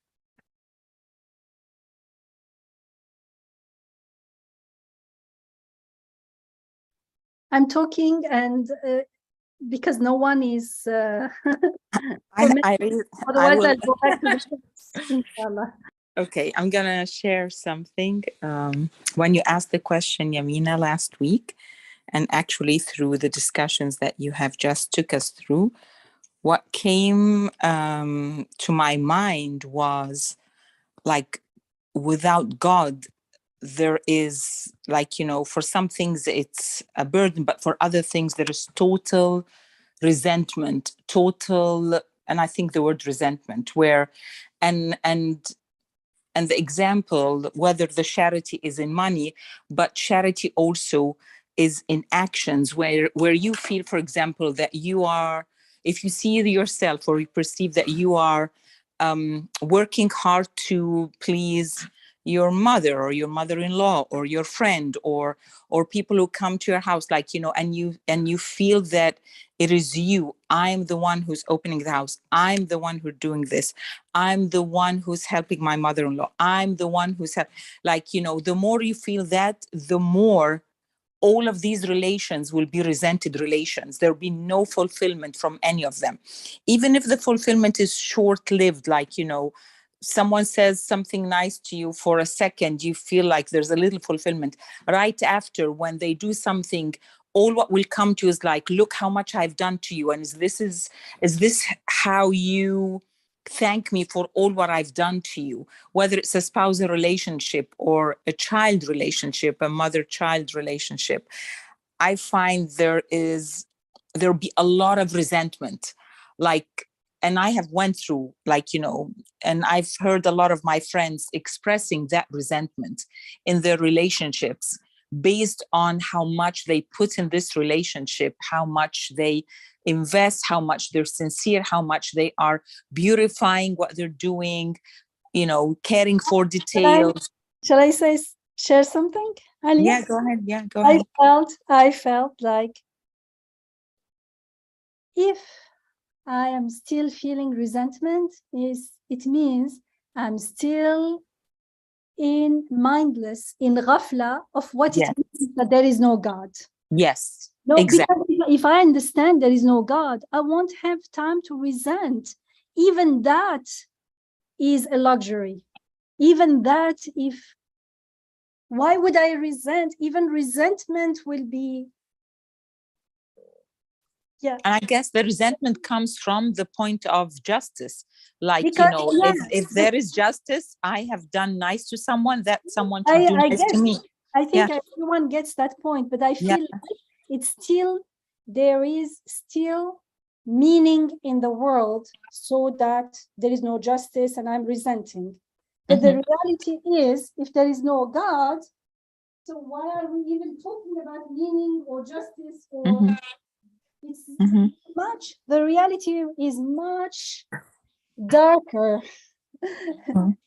I'm talking, and because no one is otherwise I'll go back to the show, inshallah.
Okay, I'm gonna share something. When you asked the question, Yamina, last week, and actually through the discussions that you have just took us through, what came to my mind was, like, without God, there is, like, for some things it's a burden, but for other things there is total resentment, and I think the word resentment, where, and the example, whether the charity is in money, but charity also is in actions, where you feel, for example, that you are, if you see yourself or you perceive that you are working hard to please your mother or your mother-in-law or your friend or people who come to your house, like, and you feel that it is you. I'm the one who's opening the house. I'm the one who's doing this. I'm the one who's helping my mother-in-law. I'm the one who's the more you feel that, the more all of these relations will be resented relations. There'll be no fulfillment from any of them. Even if the fulfillment is short-lived, like, someone says something nice to you for a second, you feel like there's a little fulfillment. Right after, when they do something, all what will come to you is like, look how much I've done to you. And is this how you thank me for all what I've done to you? Whether it's a spousal relationship or a child relationship, a mother-child relationship, I find there'll be a lot of resentment. And I have went through, and I've heard a lot of my friends expressing that resentment in their relationships based on how much they put in this relationship, how much they invest, how much they're sincere, how much they are beautifying what they're doing, caring for details.
Shall I share something, Alia?
Yeah, go ahead. Yeah, go ahead.
I felt like if I am still feeling resentment, it means I'm still mindless, in ghafla of what
Yes.
it means that there is no God.
Yes,
No,
exactly.
because if I understand there is no God, I won't have time to resent. Even that is a luxury. Even that, why would I resent? Even resentment will be, yeah.
And I guess the resentment comes from the point of justice. Like,
Because,
if there is justice, I have done nice to someone, that someone
I
should do nice
guess,
to me.
I think everyone gets that point, but I feel like it's still, there is still meaning in the world, so that there is no justice and I'm resenting. But the reality is, if there is no God, so why are we even talking about meaning or justice? Or it's much, the reality is much darker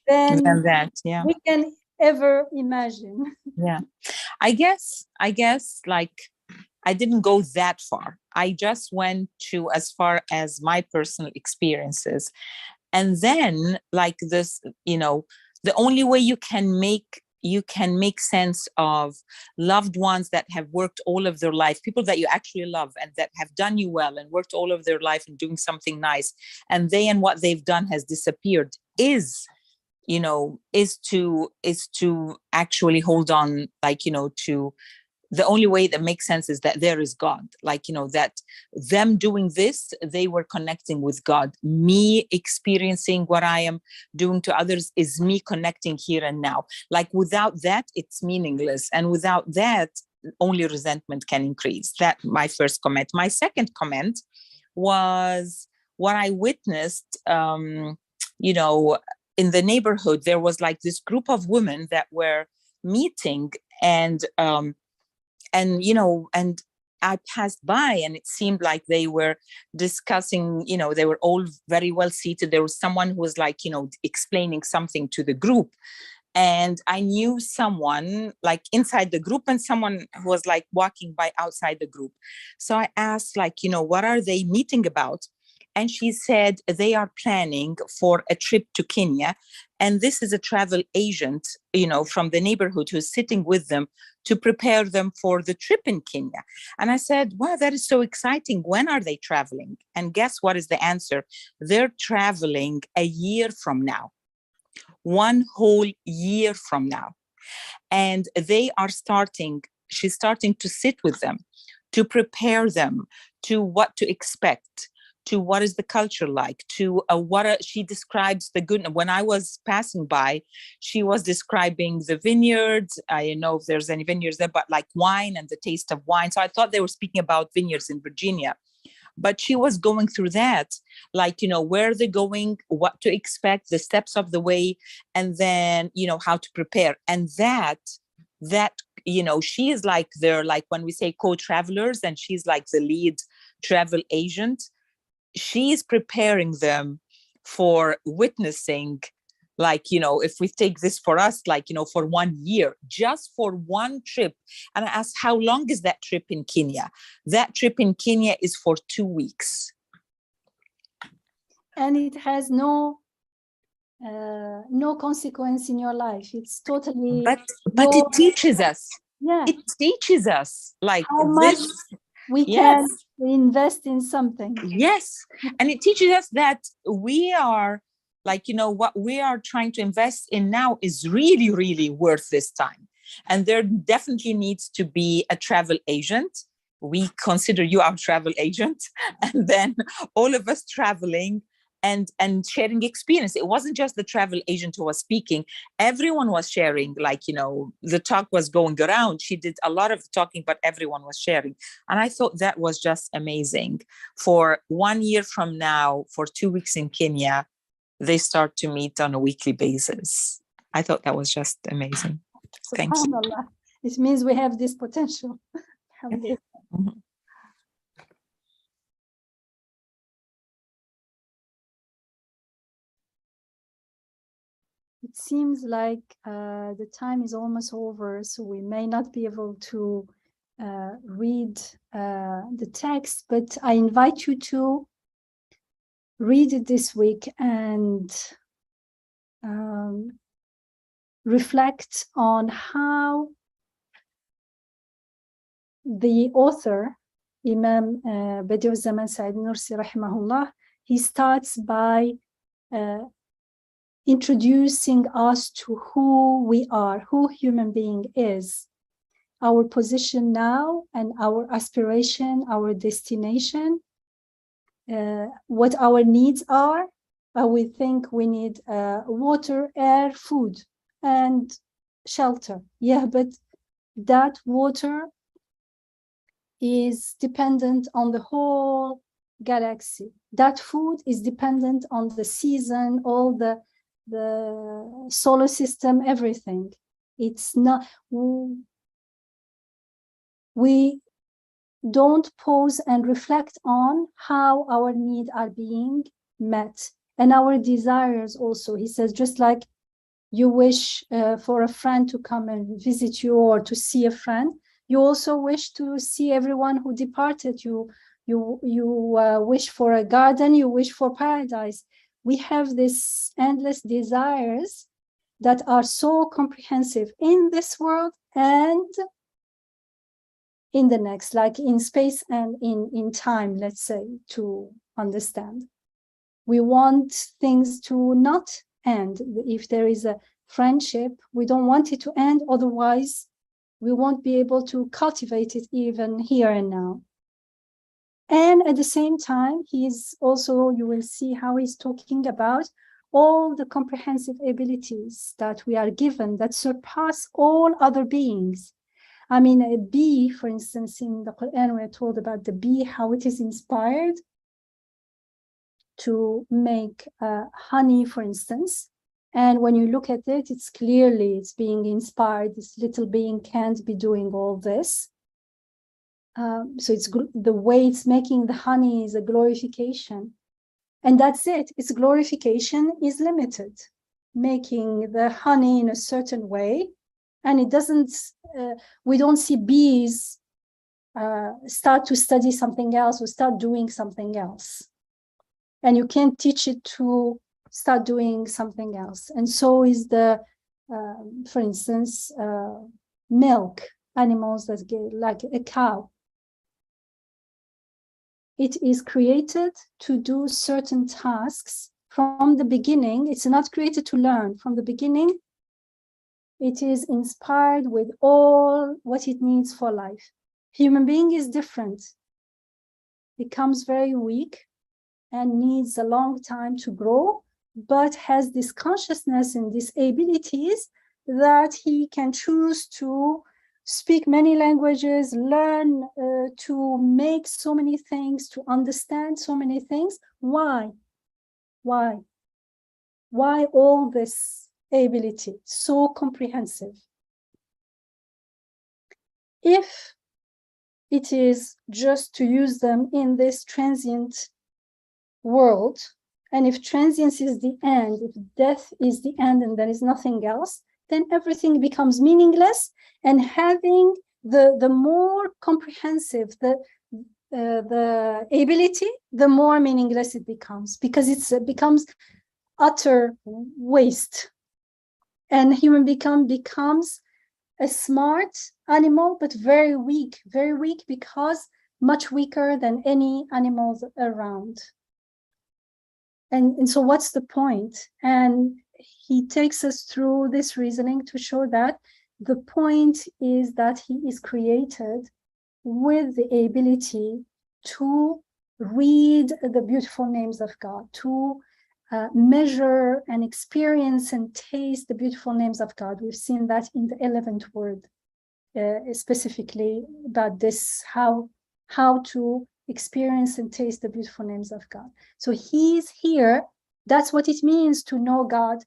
than
that. Yeah.
we can ever imagine.
Yeah. I guess like, I didn't go that far. I just went to as far as my personal experiences. And then, like, this, the only way you can make sense of loved ones that have worked all of their life, people that you actually love and that have done you well and worked all of their life and doing something nice, and what they've done has disappeared, is to actually hold on, to the only way that makes sense is that there is God, that them doing this, they were connecting with God. Me experiencing what I am doing to others is me connecting here and now. Like, without that, it's meaningless. And without that, only resentment can increase. That my first comment. My second comment was what I witnessed, in the neighborhood. There was like this group of women that were meeting, and I passed by, and it seemed like they were discussing, they were all very well seated. There was someone who was explaining something to the group. And I knew someone like inside the group and someone who was like walking by outside the group. So I asked, what are they meeting about? And she said they are planning for a trip to Kenya. And this is a travel agent, from the neighborhood, who's sitting with them to prepare them for the trip in Kenya. And I said, wow, that is so exciting. When are they traveling? And guess what is the answer? They're traveling a year from now, one whole year from now. And she's starting to sit with them, to prepare them to what to expect, to what is the culture like, to she describes the good. When I was passing by, she was describing the vineyards. I don't know if there's any vineyards there, but like wine and the taste of wine. So I thought they were speaking about vineyards in Virginia. But she was going through that, like, where they're going, what to expect, the steps of the way, and then, how to prepare. And that, she is like, they're like, when we say co-travelers, and she's like the lead travel agent, she is preparing them for witnessing, like, if we take this for us, like, for 1 year, just for one trip. And I asked, how long is that trip in Kenya? That trip in Kenya is for 2 weeks.
And it has no consequence in your life. It's totally.
But it teaches us.
Yeah.
It teaches us, like,
how much we can invest in something.
Yes. And it teaches us that we are, like, what we are trying to invest in now is really, really worth this time. And there definitely needs to be a travel agent. We consider you our travel agent. And then all of us traveling and sharing experience. It wasn't just the travel agent who was speaking. Everyone was sharing, like, the talk was going around. She did a lot of talking, but everyone was sharing. And I thought that was just amazing. For 1 year from now, for 2 weeks in Kenya, they start to meet on a weekly basis. I thought that was just amazing. Thank you.
It means we have this potential.
Mm-hmm.
It seems like the time is almost over, so we may not be able to read the text, but I invite you to read it this week and reflect on how the author, Imam Badi'uzzaman Sa'id Nursi rahimahullah, he starts by introducing us to who we are, who human being is, our position now and our aspiration, our destination, what our needs are. We think we need water, air, food, and shelter. Yeah, but that water is dependent on the whole galaxy. That food is dependent on the season, all the solar system, everything. It's not, we don't pause and reflect on how our needs are being met and our desires also. He says, just like you wish for a friend to come and visit you or to see a friend, you also wish to see everyone who departed. You wish for a garden, you wish for paradise. We have this endless desires that are so comprehensive in this world and in the next, like in space and in time, let's say, to understand. We want things to not end. If there is a friendship, we don't want it to end, otherwise we won't be able to cultivate it even here and now. And at the same time, he's also, you will see how he's talking about all the comprehensive abilities that we are given that surpass all other beings. I mean, a bee, for instance, in the Quran, we're told about the bee, how it is inspired to make honey, for instance. And when you look at it, it's clearly, it's being inspired. This little being can't be doing all this. So it's the way it's making the honey is a glorification. And that's it. Its glorification is limited, making the honey in a certain way. And it doesn't, we don't see bees start to study something else or start doing something else. And you can't teach it to start doing something else. And so is the, for instance, milk, animals that get like a cow. It is created to do certain tasks from the beginning. It's not created to learn. From the beginning, it is inspired with all what it needs for life. Human being is different. It becomes very weak and needs a long time to grow, but has this consciousness and these abilities that he can choose to speak many languages, learn to make so many things, to understand so many things. Why? Why? Why all this ability, so comprehensive? If it is just to use them in this transient world, and if transience is the end, if death is the end and there is nothing else, then everything becomes meaningless. And having the more comprehensive the ability, the more meaningless it becomes, because it becomes utter waste. And human becomes a smart animal, but very weak because much weaker than any animals around. And so what's the point? And he takes us through this reasoning to show that the point is that he is created with the ability to read the beautiful names of God, to measure and experience and taste the beautiful names of God. We've seen that in the 11th word, specifically about this, how to experience and taste the beautiful names of God. So he's here. That's what it means to know God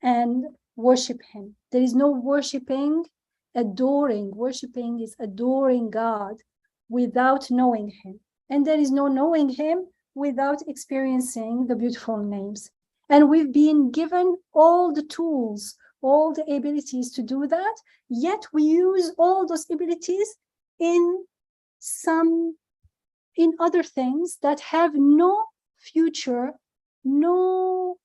and worship him. There is no worshiping, adoring. Worshiping is adoring God without knowing him. And there is no knowing him without experiencing the beautiful names. And we've been given all the tools, all the abilities to do that, yet we use all those abilities in other things that have no future, no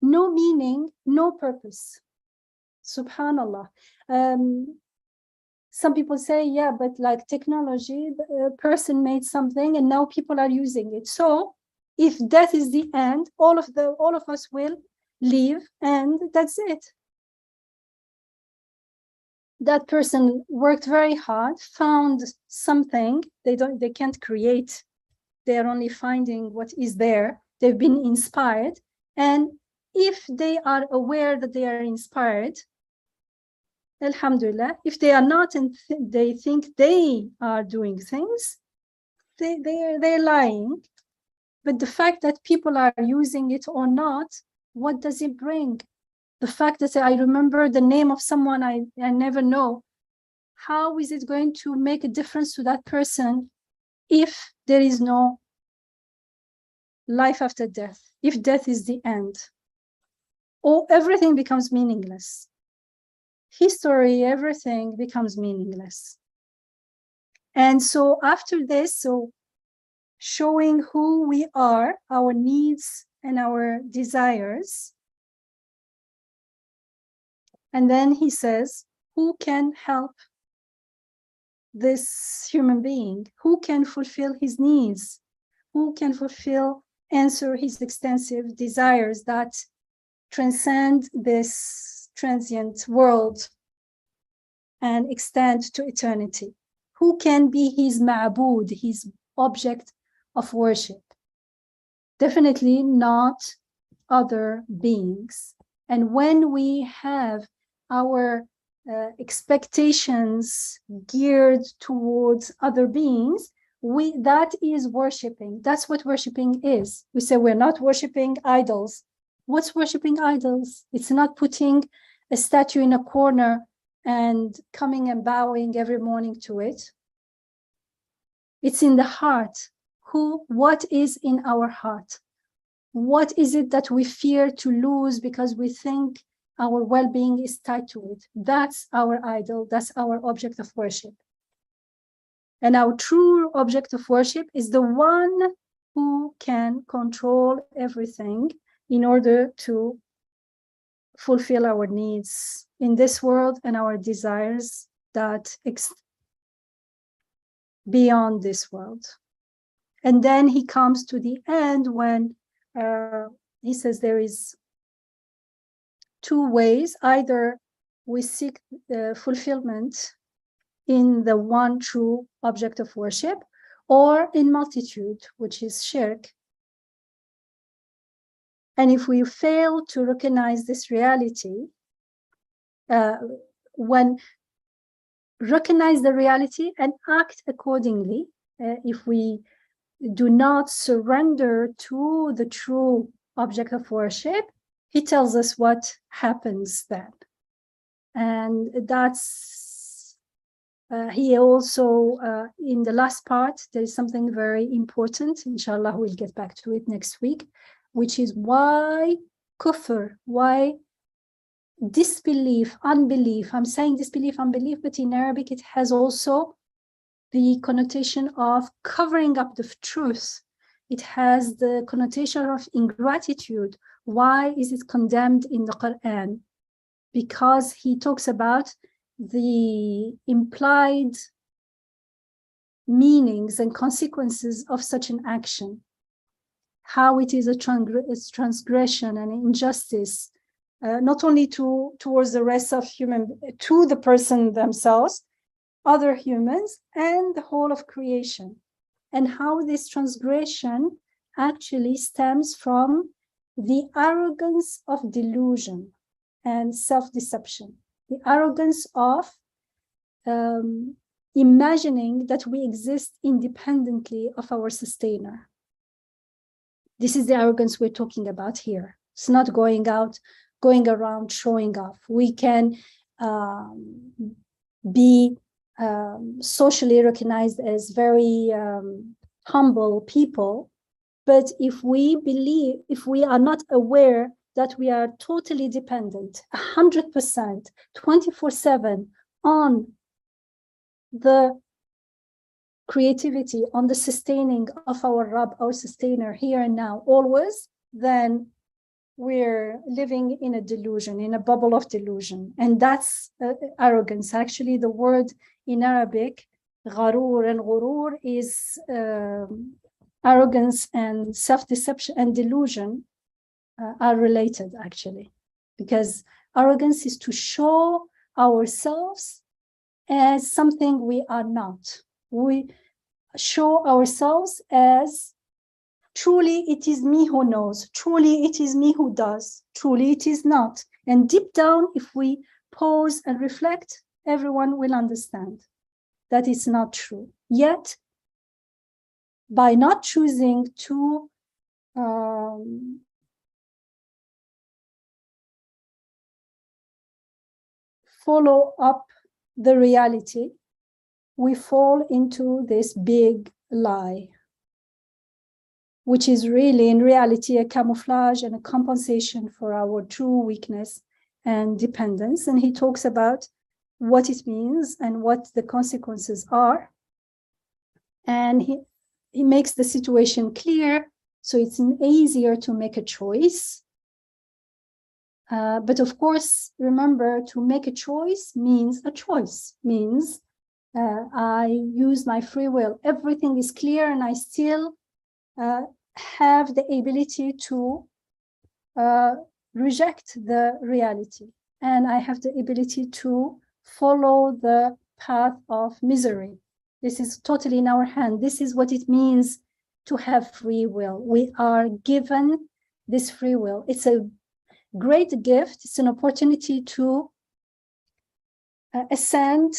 meaning, no purpose. Subhanallah. Some people say, yeah, but like technology, a person made something and now people are using it. So if death is the end, all of us will leave and that's it. That person worked very hard, found something. They can't create. They're only finding what is there. They've been inspired. And if they are aware that they are inspired, Alhamdulillah. If they are not and they think they are doing things, they're lying. But the fact that people are using it or not, what does it bring? The fact that I remember the name of someone I never know, how is it going to make a difference to that person if there is no life after death, if death is the end? Or everything becomes meaningless. History, everything becomes meaningless. And so after this, so showing who we are, our needs and our desires. And then he says, who can help this human being? Who can fulfill his needs? Who can answer his extensive desires that transcend this transient world and extend to eternity? Who can be his ma'bud, his object of worship? Definitely not other beings. And when we have our expectations geared towards other beings, that is worshiping. That's what worshiping is. We say we're not worshiping idols. What's worshiping idols? It's not putting a statue in a corner and coming and bowing every morning to it. It's in the heart. What is in our heart? What is it that we fear to lose because we think our well-being is tied to it? That's our idol. That's our object of worship. And our true object of worship is the one who can control everything in order to fulfill our needs in this world and our desires that beyond this world. And then he comes to the end when he says there is two ways. Either we seek the fulfillment in the one true object of worship, or in multitude, which is shirk. And if we fail to recognize this reality, when recognize the reality and act accordingly, if we do not surrender to the true object of worship, he tells us what happens then. And that's, he also, in the last part, there is something very important. Inshallah, we'll get back to it next week, which is why kufr, why disbelief, unbelief. I'm saying disbelief, unbelief, but in Arabic, it has also the connotation of covering up the truth. It has the connotation of ingratitude. Why is it condemned in the Quran? Because he talks about the implied meanings and consequences of such an action, how it is a transgression and injustice, not only towards the rest of to the person themselves, other humans, and the whole of creation, and how this transgression actually stems from the arrogance of delusion and self-deception, the arrogance of imagining that we exist independently of our sustainer. This is the arrogance we're talking about here. It's not going around showing off. We can be socially recognized as very humble people, but if we are not aware that we are totally dependent, 100%, 24/7 on the creativity, on the sustaining of our Rabb, our sustainer here and now, always, then we're living in a delusion, in a bubble of delusion. And that's arrogance. Actually, the word in Arabic, gharur and ghurur, is arrogance and self-deception and delusion are related, actually, because arrogance is to show ourselves as something we are not. We show ourselves as truly it is me who knows, truly it is me who does, truly it is not. And deep down, if we pause and reflect, everyone will understand that it's not true. Yet, by not choosing to follow up the reality, we fall into this big lie, which is really, in reality, a camouflage and a compensation for our true weakness and dependence. And he talks about what it means and what the consequences are. And he makes the situation clear, so it's easier to make a choice. But of course, remember, to make a choice means I use my free will. Everything is clear, and I still have the ability to reject the reality. And I have the ability to follow the path of misery. This is totally in our hand. This is what it means to have free will. We are given this free will. It's a great gift. It's an opportunity to ascend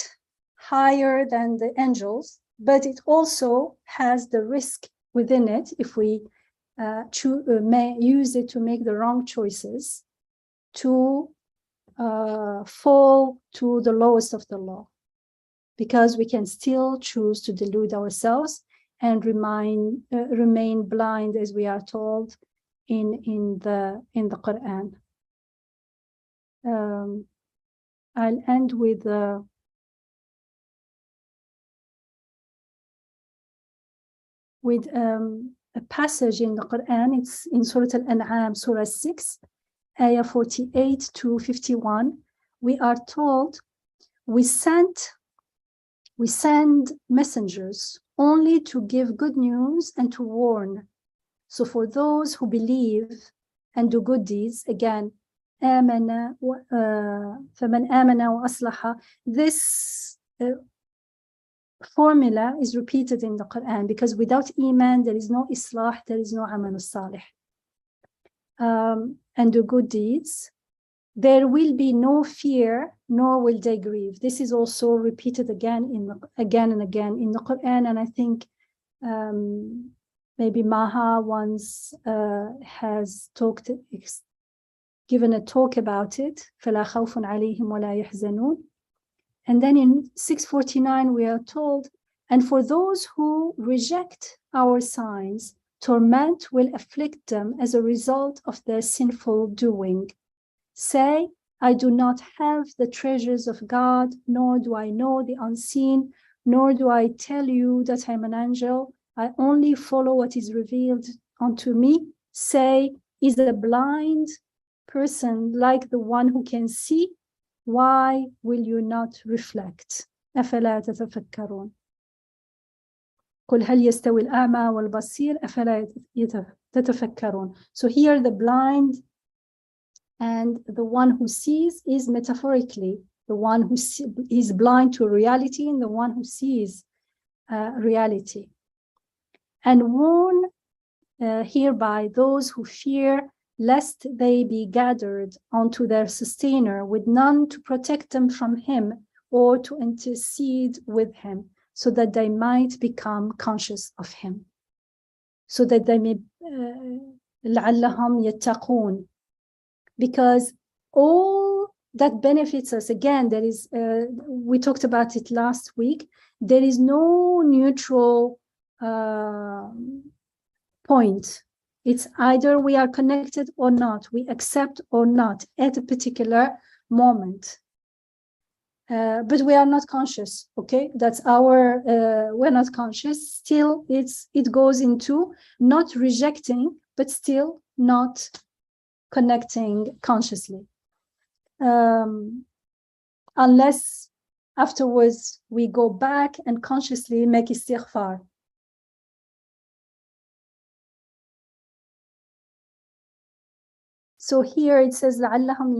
higher than the angels, but it also has the risk within it if we may use it to make the wrong choices, to fall to the lowest of the law, because we can still choose to delude ourselves and remain blind, as we are told in the Quran. I'll end with a passage in the Quran. It's in Surah Al-An'am, Surah 6, Ayah 48 to 51. We are told, we send messengers only to give good news and to warn. So for those who believe and do good deeds, again, فَمَنْ آمَنَ وَأَصْلَحَ, this formula is repeated in the Quran, because without Iman, there is no Islah, there is no Amal al-Salih. And the good deeds, there will be no fear, nor will they grieve. This is also repeated again and again in the Quran. And I think maybe Maha once has given a talk about it. فَلَا خَوْفٌ عَلَيْهِمْ وَلَا يَحْزَنُونَ. And then in 649 we are told, and for those who reject our signs, torment will afflict them as a result of their sinful doing. Say, I do not have the treasures of God, nor do I know the unseen, nor do I tell you that I'm an angel. I only follow what is revealed unto me. Say, is a blind person like the one who can see? Why will you not reflect? أفلا تتفكرون. قل هل يستوي الأعمى والبصير أفلا تتفكرون. So here the blind and the one who sees is metaphorically the one who is blind to reality and the one who sees reality. And warn hereby those who fear lest they be gathered onto their sustainer with none to protect them from him or to intercede with him, so that they might become conscious of him, so that they may لعلهم يتقون. Because all that benefits us, again, there is, we talked about it last week, there is no neutral point. It's either we are connected or not, we accept or not at a particular moment. But we are not conscious, okay? That's our, we're not conscious. Still, it goes into not rejecting, but still not connecting consciously. Unless afterwards we go back and consciously make istighfar. So here it says لعلهم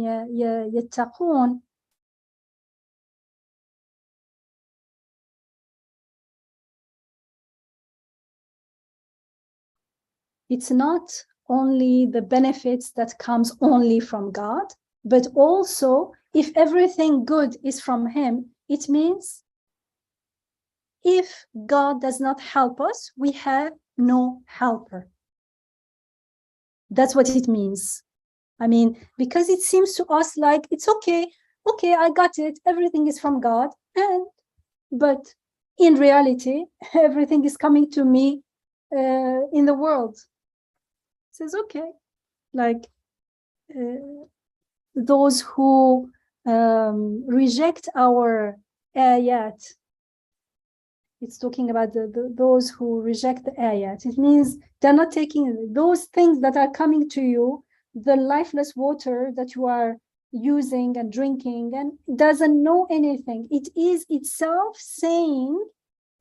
يتقون. It's not only the benefits that comes only from God, but also if everything good is from him, it means if God does not help us, we have no helper. That's what it means. I mean, because it seems to us like it's okay, I got it, everything is from God, but in reality, everything is coming to me in the world. It says, okay, like those who reject our ayat, it's talking about those who reject the ayat. It means they're not taking those things that are coming to you, the lifeless water that you are using and drinking, and doesn't know anything. It is itself saying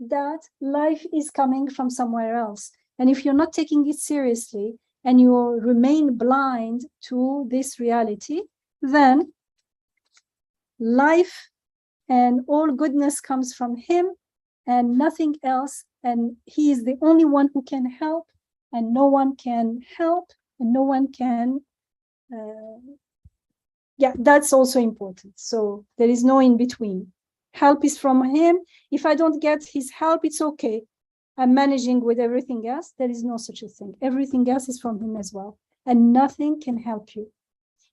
that life is coming from somewhere else. And if you're not taking it seriously and you remain blind to this reality, then life and all goodness comes from him and nothing else. And he is the only one who can help, and no one can help, and no one can, yeah, that's also important. So there is no in between. Help is from him. If I don't get his help, it's okay. I'm managing with everything else. There is no such a thing. Everything else is from him as well. And nothing can help you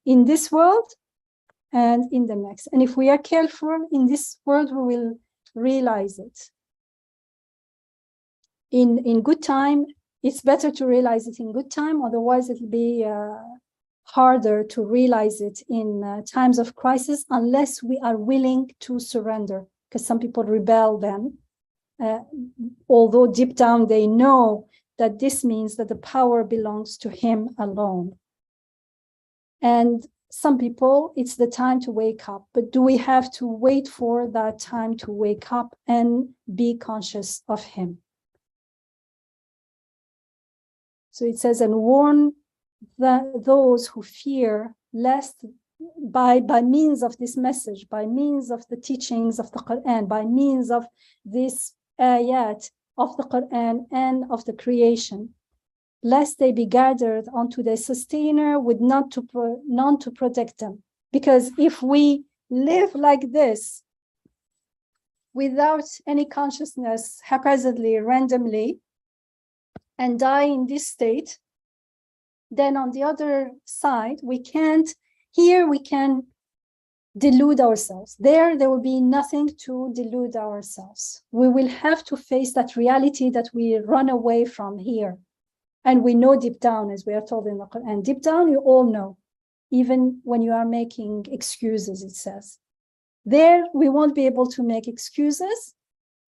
in this world and in the next. And if we are careful in this world, we will realize it. In good time, it's better to realize it in good time. Otherwise, it'll be harder to realize it in times of crisis, unless we are willing to surrender. Because some people rebel then. Although deep down they know that this means that the power belongs to him alone. And some people, it's the time to wake up. But do we have to wait for that time to wake up and be conscious of him? So it says, and warn those who fear lest by means of this message, by means of the teachings of the Quran, by means of this ayat of the Quran and of the creation, lest they be gathered onto their sustainer with none to protect them. Because if we live like this, without any consciousness, haphazardly, randomly, and die in this state, then on the other side, we can delude ourselves. There will be nothing to delude ourselves. We will have to face that reality that we run away from here. And we know deep down, as we are told in the Quran, deep down, you all know, even when you are making excuses, it says. There, we won't be able to make excuses,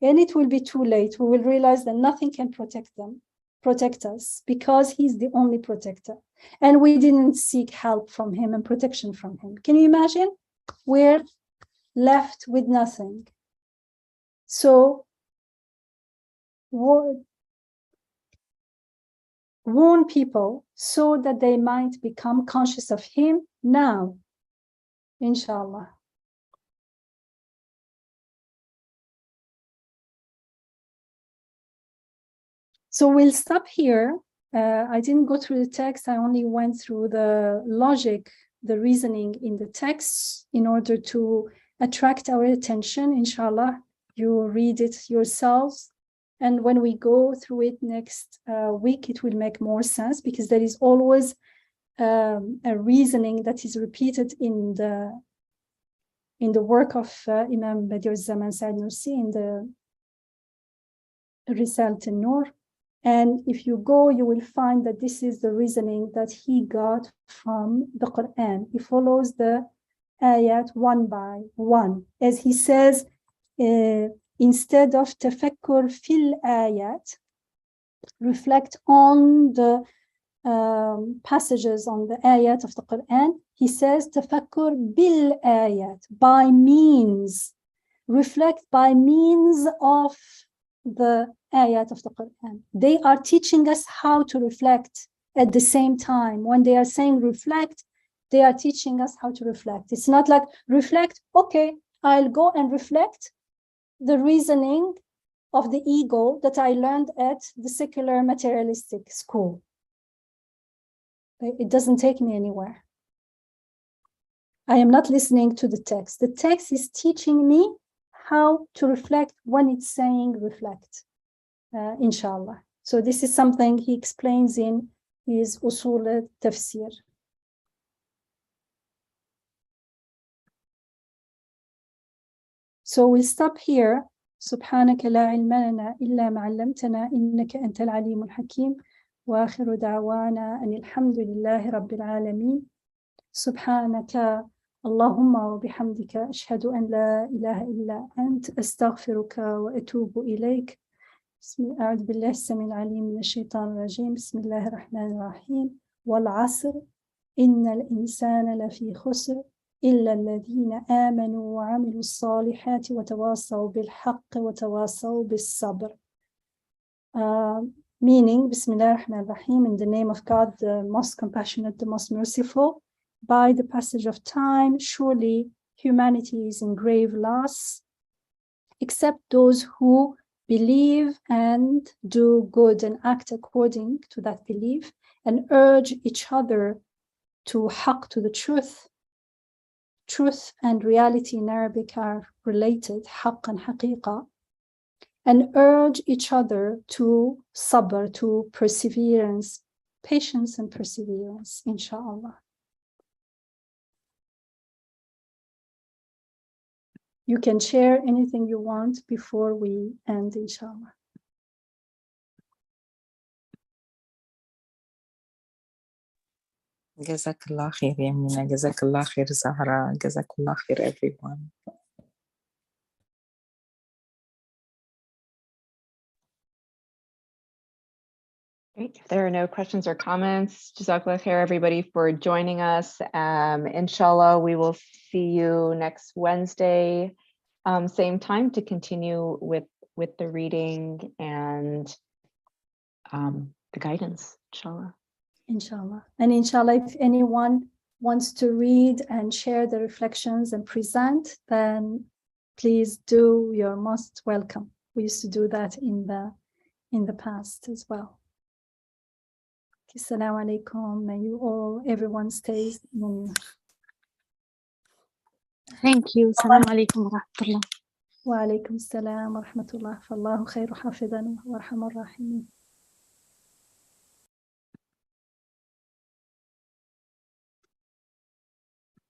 and it will be too late. We will realize that nothing can protect us, because he's the only protector. And we didn't seek help from him and protection from him. Can you imagine? We're left with nothing. So, warn people so that they might become conscious of him now, inshallah. So we'll stop here. I didn't go through the text. I only went through the logic, the reasoning in the text in order to attract our attention. Inshallah, you read it yourselves. And when we go through it next week, it will make more sense, because there is always a reasoning that is repeated in the work of Imam Badi'u Zaman Sa'd Nursi in the Risale al-Nur. And if you go, you will find that this is the reasoning that he got from the Quran. He follows the ayat one by one. As he says, instead of tafakkur fil ayat, reflect on the passages on the ayat of the Quran, he says tafakkur bil ayat, by means, reflect by means of the ayat of the Quran. They are teaching us how to reflect at the same time. When they are saying reflect, they are teaching us how to reflect. It's not like reflect, okay, I'll go and reflect the reasoning of the ego that I learned at the secular materialistic school. It doesn't take me anywhere. I am not listening to the text. The text is teaching me how to reflect when it's saying reflect, inshallah. So this is something he explains in his Usul al-Tafsir. So we'll stop here. سبحانك لا علم لنا إلا ما علمتنا إنك أنت العليم الحكيم وآخر دعوانا أن الحمد لله رب العالمين سبحانك اللهم وبحمدك أشهد أن لا إله إلا أنت أستغفرك وأتوب إليك أعوذ بالله السميع العليم من الشيطان الرجيم بسم الله الرحمن الرحيم والعصر إن الإنسان لفي خسر إلا الذين آمنوا وعملوا الصالحات وتواصوا بالحق وتواصوا بالصبر. Meaning, Bismillah ar-Rahman ar-Rahim, in the name of God, the most compassionate, the most merciful. By the passage of time, surely humanity is in grave loss, except those who believe and do good and act according to that belief and urge each other to haqq, to the truth. Truth and reality in Arabic are related, haqq and haqiqa, and urge each other to sabr, to perseverance, patience and perseverance, inshallah. You can share anything you want before we end, inshallah.
Jazakallah khair, Yamina. Jazakallah khair, Zahra. Jazakallah khair, everyone.
Great. If there are no questions or comments, Jazakallah khair, everybody, for joining us. Inshallah, we will see you next Wednesday, same time, to continue with the reading and the guidance, inshallah.
Inshallah. And inshallah, if anyone wants to read and share the reflections and present, then please do. You're most welcome. We used to do that in the past as well. Assalamu alaikum. May you all, everyone stays in.
Thank you. Assalamu alaikum wa rahmatullah.
Wa alaikum salam wa rahmatullah. Fallahu khairu hafidhan wa arhamar rahimin.